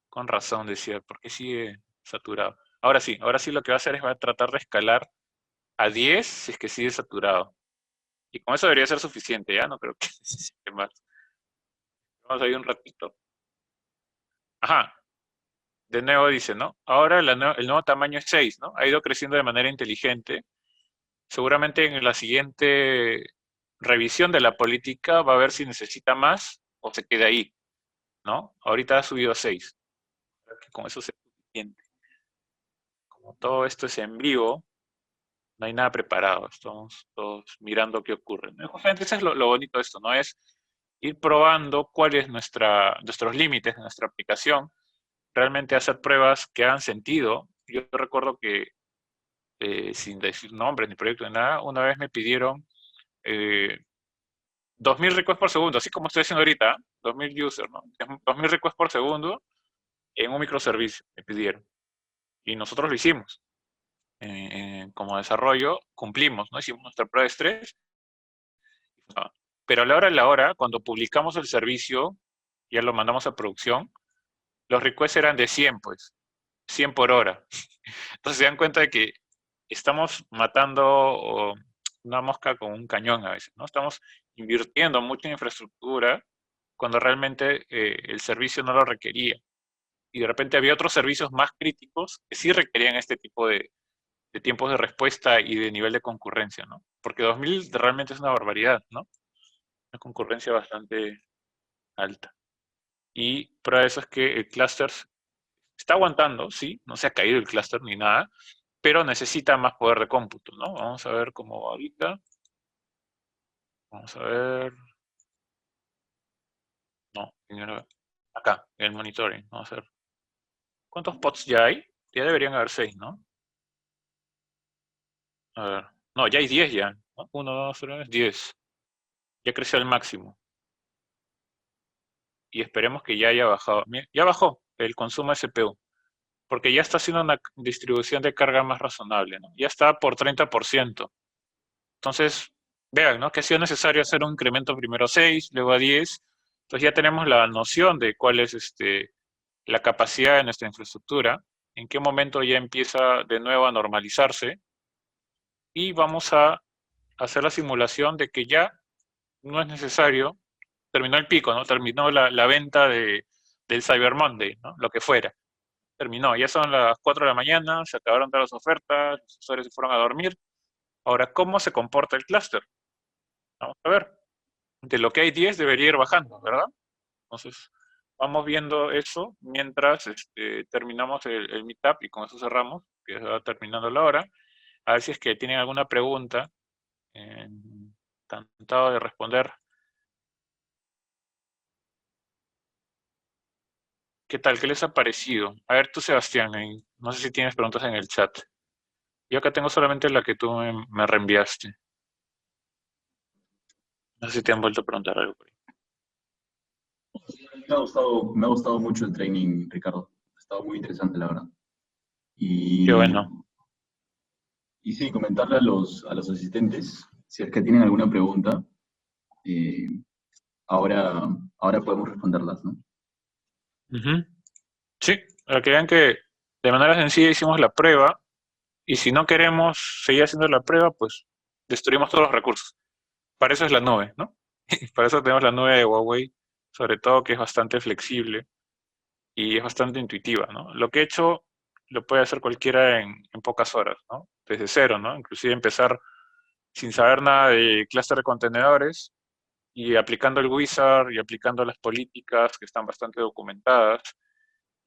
Con razón decía, ¿por qué sigue saturado? Ahora sí lo que va a hacer es va a tratar de escalar a 10 si es que sigue saturado. Y con eso debería ser suficiente, ¿ya? No creo que necesite más. Vamos a ir un ratito. Ajá, de nuevo dice, ¿no? Ahora el nuevo tamaño es 6, ¿no? Ha ido creciendo de manera inteligente. Seguramente en la siguiente revisión de la política va a ver si necesita más o se queda ahí, ¿no? Ahorita ha subido a 6. Con eso es suficiente. Como todo esto es en vivo, no hay nada preparado. Estamos todos mirando qué ocurre, ¿no? Justamente eso es lo bonito de esto, ¿no? Es ir probando cuáles nuestros límites de nuestra aplicación, realmente hacer pruebas que hagan sentido. Yo recuerdo que, sin decir nombres ni proyectos ni nada, una vez me pidieron 2000 requests por segundo, así como estoy haciendo ahorita, 2000 users, ¿no? 2000 requests por segundo en un microservicio, me pidieron. Y nosotros lo hicimos. Como desarrollo, cumplimos, ¿no? Hicimos nuestra prueba de estrés. ¿No? Pero a la hora de la hora, cuando publicamos el servicio, ya lo mandamos a producción, los requests eran de 100, pues, 100 por hora. Entonces se dan cuenta de que estamos matando una mosca con un cañón a veces, ¿no? Estamos invirtiendo mucho en infraestructura cuando realmente el servicio no lo requería. Y de repente había otros servicios más críticos que sí requerían este tipo de tiempos de respuesta y de nivel de concurrencia, ¿no? Porque 2000 realmente es una barbaridad, ¿no? Una concurrencia bastante alta. Y prueba de eso es que el clúster está aguantando, sí, no se ha caído el clúster ni nada, pero necesita más poder de cómputo, ¿no? Vamos a ver cómo va ahorita. Vamos a ver. No, primero acá, en el monitoring. Vamos a ver. ¿Cuántos pods ya hay? Ya deberían haber 6, ¿no? A ver. No, ya hay 10 ya, ¿no? 1, 2, 3, 10. Ya creció al máximo. Y esperemos que ya haya bajado. Ya bajó el consumo de CPU, porque ya está haciendo una distribución de carga más razonable, ¿no? Ya está por 30%. Entonces, vean, ¿no? Que ha sido necesario hacer un incremento primero a 6, luego a 10. Entonces ya tenemos la noción de cuál es la capacidad de nuestra infraestructura, en qué momento ya empieza de nuevo a normalizarse y vamos a hacer la simulación de que ya no es necesario, terminó el pico, ¿no? Terminó la venta del Cyber Monday, ¿no? Lo que fuera. Terminó, ya son las 4 de la mañana, se acabaron todas las ofertas, los usuarios se fueron a dormir. Ahora, ¿cómo se comporta el clúster? Vamos a ver. De lo que hay 10 debería ir bajando, ¿verdad? Entonces, vamos viendo eso mientras terminamos el meetup y con eso cerramos, que ya va terminando la hora. A ver si es que tienen alguna pregunta. Encantado de responder. ¿Qué tal? ¿Qué les ha parecido? A ver tú, Sebastián, no sé si tienes preguntas en el chat. Yo acá tengo solamente la que tú me reenviaste. No sé si te han vuelto a preguntar algo por ahí. Me ha gustado mucho el training, Ricardo. Ha estado muy interesante, la verdad. Qué Y, bueno. y sí, comentarle a a los asistentes, si es que tienen alguna pregunta, eh, ahora podemos responderlas, ¿no? Ujú. Sí, para que vean que de manera sencilla hicimos la prueba y si no queremos seguir haciendo la prueba, pues destruimos todos los recursos. Para eso es la nube, ¿no? Para eso tenemos la nube de Huawei, sobre todo que es bastante flexible y es bastante intuitiva, ¿no? Lo que he hecho lo puede hacer cualquiera en pocas horas, ¿no? Desde cero, ¿no? Inclusive empezar sin saber nada de clúster de contenedores y aplicando el wizard y aplicando las políticas que están bastante documentadas.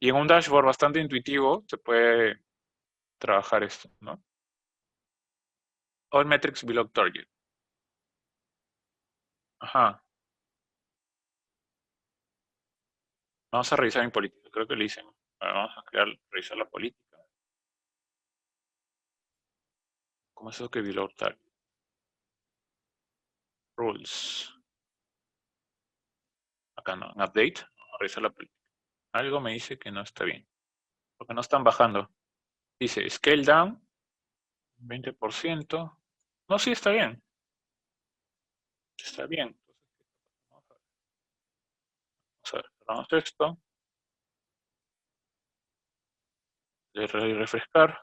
Y en un dashboard bastante intuitivo se puede trabajar esto, ¿no? All metrics below target. Ajá. Vamos a revisar en política. Creo que le dicen. Vamos a revisar la política. ¿Cómo es eso que below tag? Rules. Acá no. En update. Vamos a revisar la política. Algo me dice que no está bien. Porque no están bajando. Dice scale down. 20%. No, sí, está bien. Está bien. Vamos a ver. Cerramos esto. Refrescar.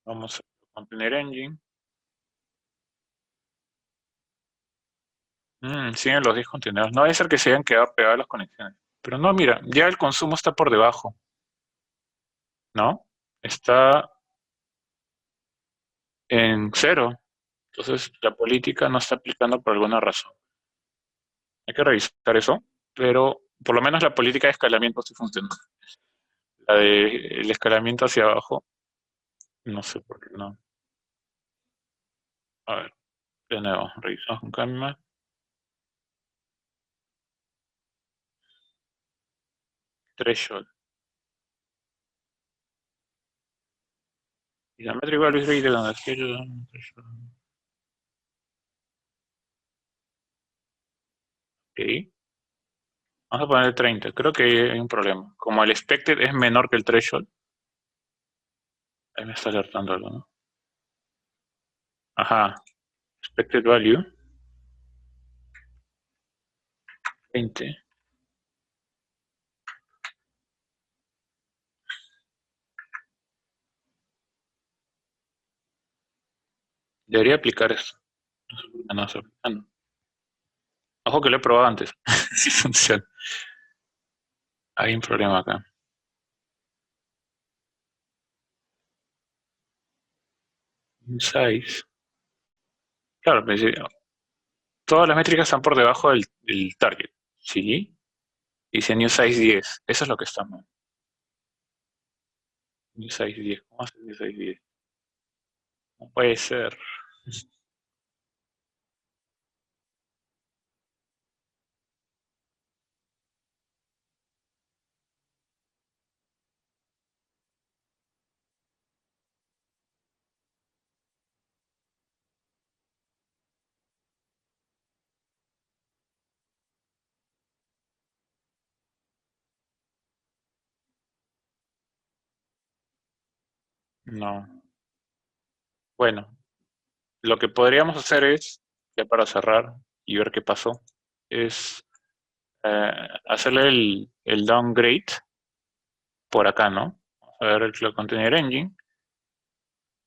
Vamos a Container Engine. Siguen los 10 contenedores. No debe ser que se hayan quedado pegadas las conexiones. Pero no, mira, ya el consumo está por debajo. ¿No? Está en 0. Entonces la política no está aplicando por alguna razón. Hay que revisar eso, pero por lo menos la política de escalamiento sí funciona. La de el escalamiento hacia abajo, no sé por qué no. A ver, de nuevo, revisamos con calma. Threshold. Y la métrica igual es de donde ok. Vamos a poner 30. Creo que hay un problema. Como el expected es menor que el threshold, ahí me está alertando algo, ¿no? Ajá. Expected value. 20. Debería aplicar esto. No sé por qué no está aplicando. Ojo que lo he probado antes. Sí funciona. Hay un problema acá. Size. Claro, pues, todas las métricas están por debajo del target. ¿Sí? Dice New Size 10. Eso es lo que está mal. New Size 10. ¿Cómo hace New Size 10? No puede ser. No. Bueno, lo que podríamos hacer es, ya para cerrar y ver qué pasó, es hacerle el downgrade por acá, ¿no? A ver el Cloud Container Engine.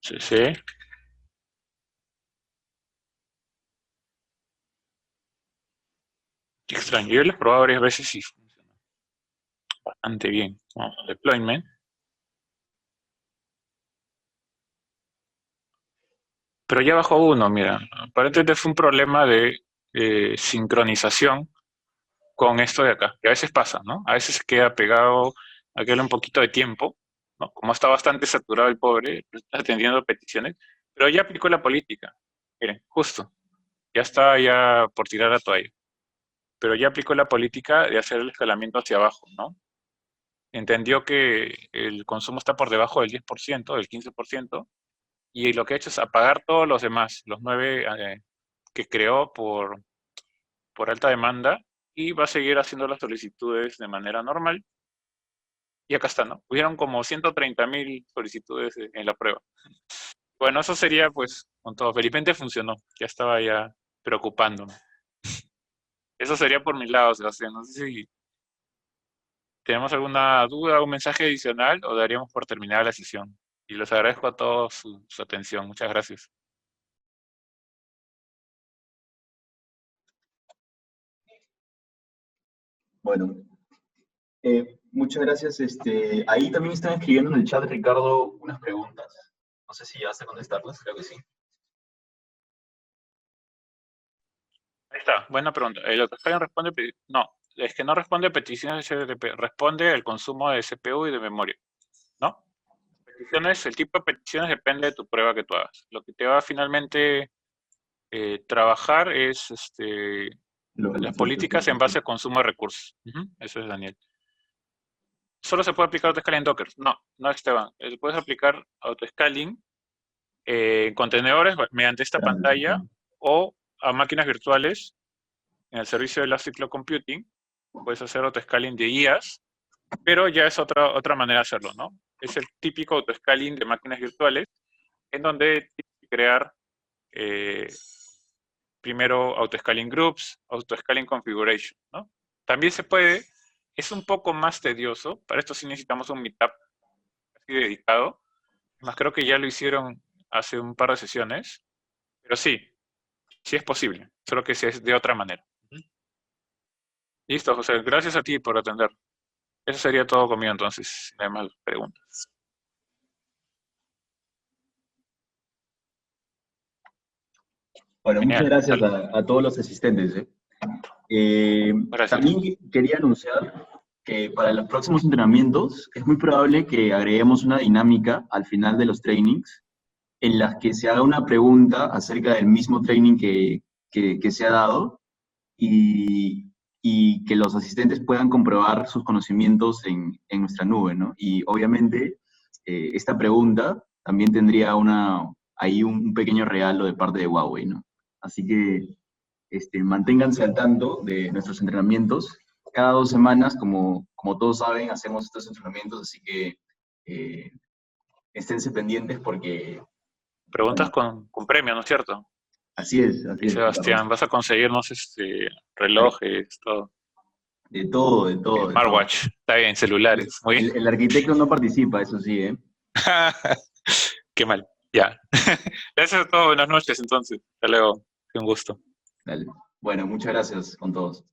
CC. Qué extraño. Yo lo he probado varias veces y funciona bastante bien. Vamos al deployment. Pero ya bajó uno, mira. Aparentemente fue un problema de sincronización con esto de acá, que a veces pasa, ¿no? A veces queda pegado aquel un poquito de tiempo, ¿no? Como está bastante saturado el pobre, está atendiendo peticiones, pero ya aplicó la política. Miren, justo, ya está ya por tirar la toalla. Pero ya aplicó la política de hacer el escalamiento hacia abajo, ¿no? Entendió que el consumo está por debajo del 10%, del 15%, y lo que ha hecho es apagar todos los demás, los 9 que creó por alta demanda, y va a seguir haciendo las solicitudes de manera normal. Y acá está, ¿no? Hubieron como 130.000 solicitudes en la prueba. Bueno, eso sería pues con todo. Felizmente funcionó. Ya estaba ya preocupándome. Eso sería por mi lado, Sebastián. No sé si tenemos alguna duda o un mensaje adicional o daríamos por terminada la sesión. Y les agradezco a todos su atención. Muchas gracias. Bueno, muchas gracias. Ahí también están escribiendo en el chat, Ricardo, unas preguntas. No sé si ya vas a contestarlas, creo que sí. Ahí está, buena pregunta. El autoscaling responde, no, es que no responde a peticiones de HTTP, responde al consumo de CPU y de memoria, ¿no? peticiones, el tipo de peticiones depende de tu prueba que tú hagas. Lo que te va a finalmente trabajar es las políticas en base a consumo de recursos. Eso es, Daniel. ¿Solo se puede aplicar autoscaling en Docker? No, no, Esteban. Puedes aplicar autoscaling en contenedores mediante esta pantalla o a máquinas virtuales en el servicio de Elastic Cloud Computing. Puedes hacer autoscaling de IaaS, pero ya es otra manera de hacerlo, ¿no? Es el típico autoscaling de máquinas virtuales, en donde tienes que crear primero autoscaling groups, autoscaling configuration, ¿no? También se puede, es un poco más tedioso, para esto sí necesitamos un meetup así dedicado, más creo que ya lo hicieron hace un par de sesiones, pero sí, sí es posible, solo que sí es de otra manera. Listo, José, gracias a ti por atender. Eso sería todo conmigo entonces, no hay más preguntas. Bueno, muchas Genial, gracias a todos los asistentes. gracias. También quería anunciar que para los próximos entrenamientos es muy probable que agreguemos una dinámica al final de los trainings en las que se haga una pregunta acerca del mismo training que se ha dado y que los asistentes puedan comprobar sus conocimientos en nuestra nube, ¿no? Y obviamente esta pregunta también tendría ahí un pequeño regalo de parte de Huawei, ¿no? Así que manténganse al tanto de nuestros entrenamientos. Cada 2 semanas, como todos saben, hacemos estos entrenamientos, así que esténse pendientes porque, Preguntas bueno, con premio, ¿no es cierto? así Y es, Ricardo. Sebastián, vas a conseguirnos relojes, todo. De todo, de todo, de todo. Smartwatch, está bien, celulares, muy bien. El arquitecto no participa, eso sí, ¿eh? Qué mal, ya. Gracias a todos, buenas noches entonces. Hasta luego, fue un gusto. Dale. Bueno, muchas gracias con todos.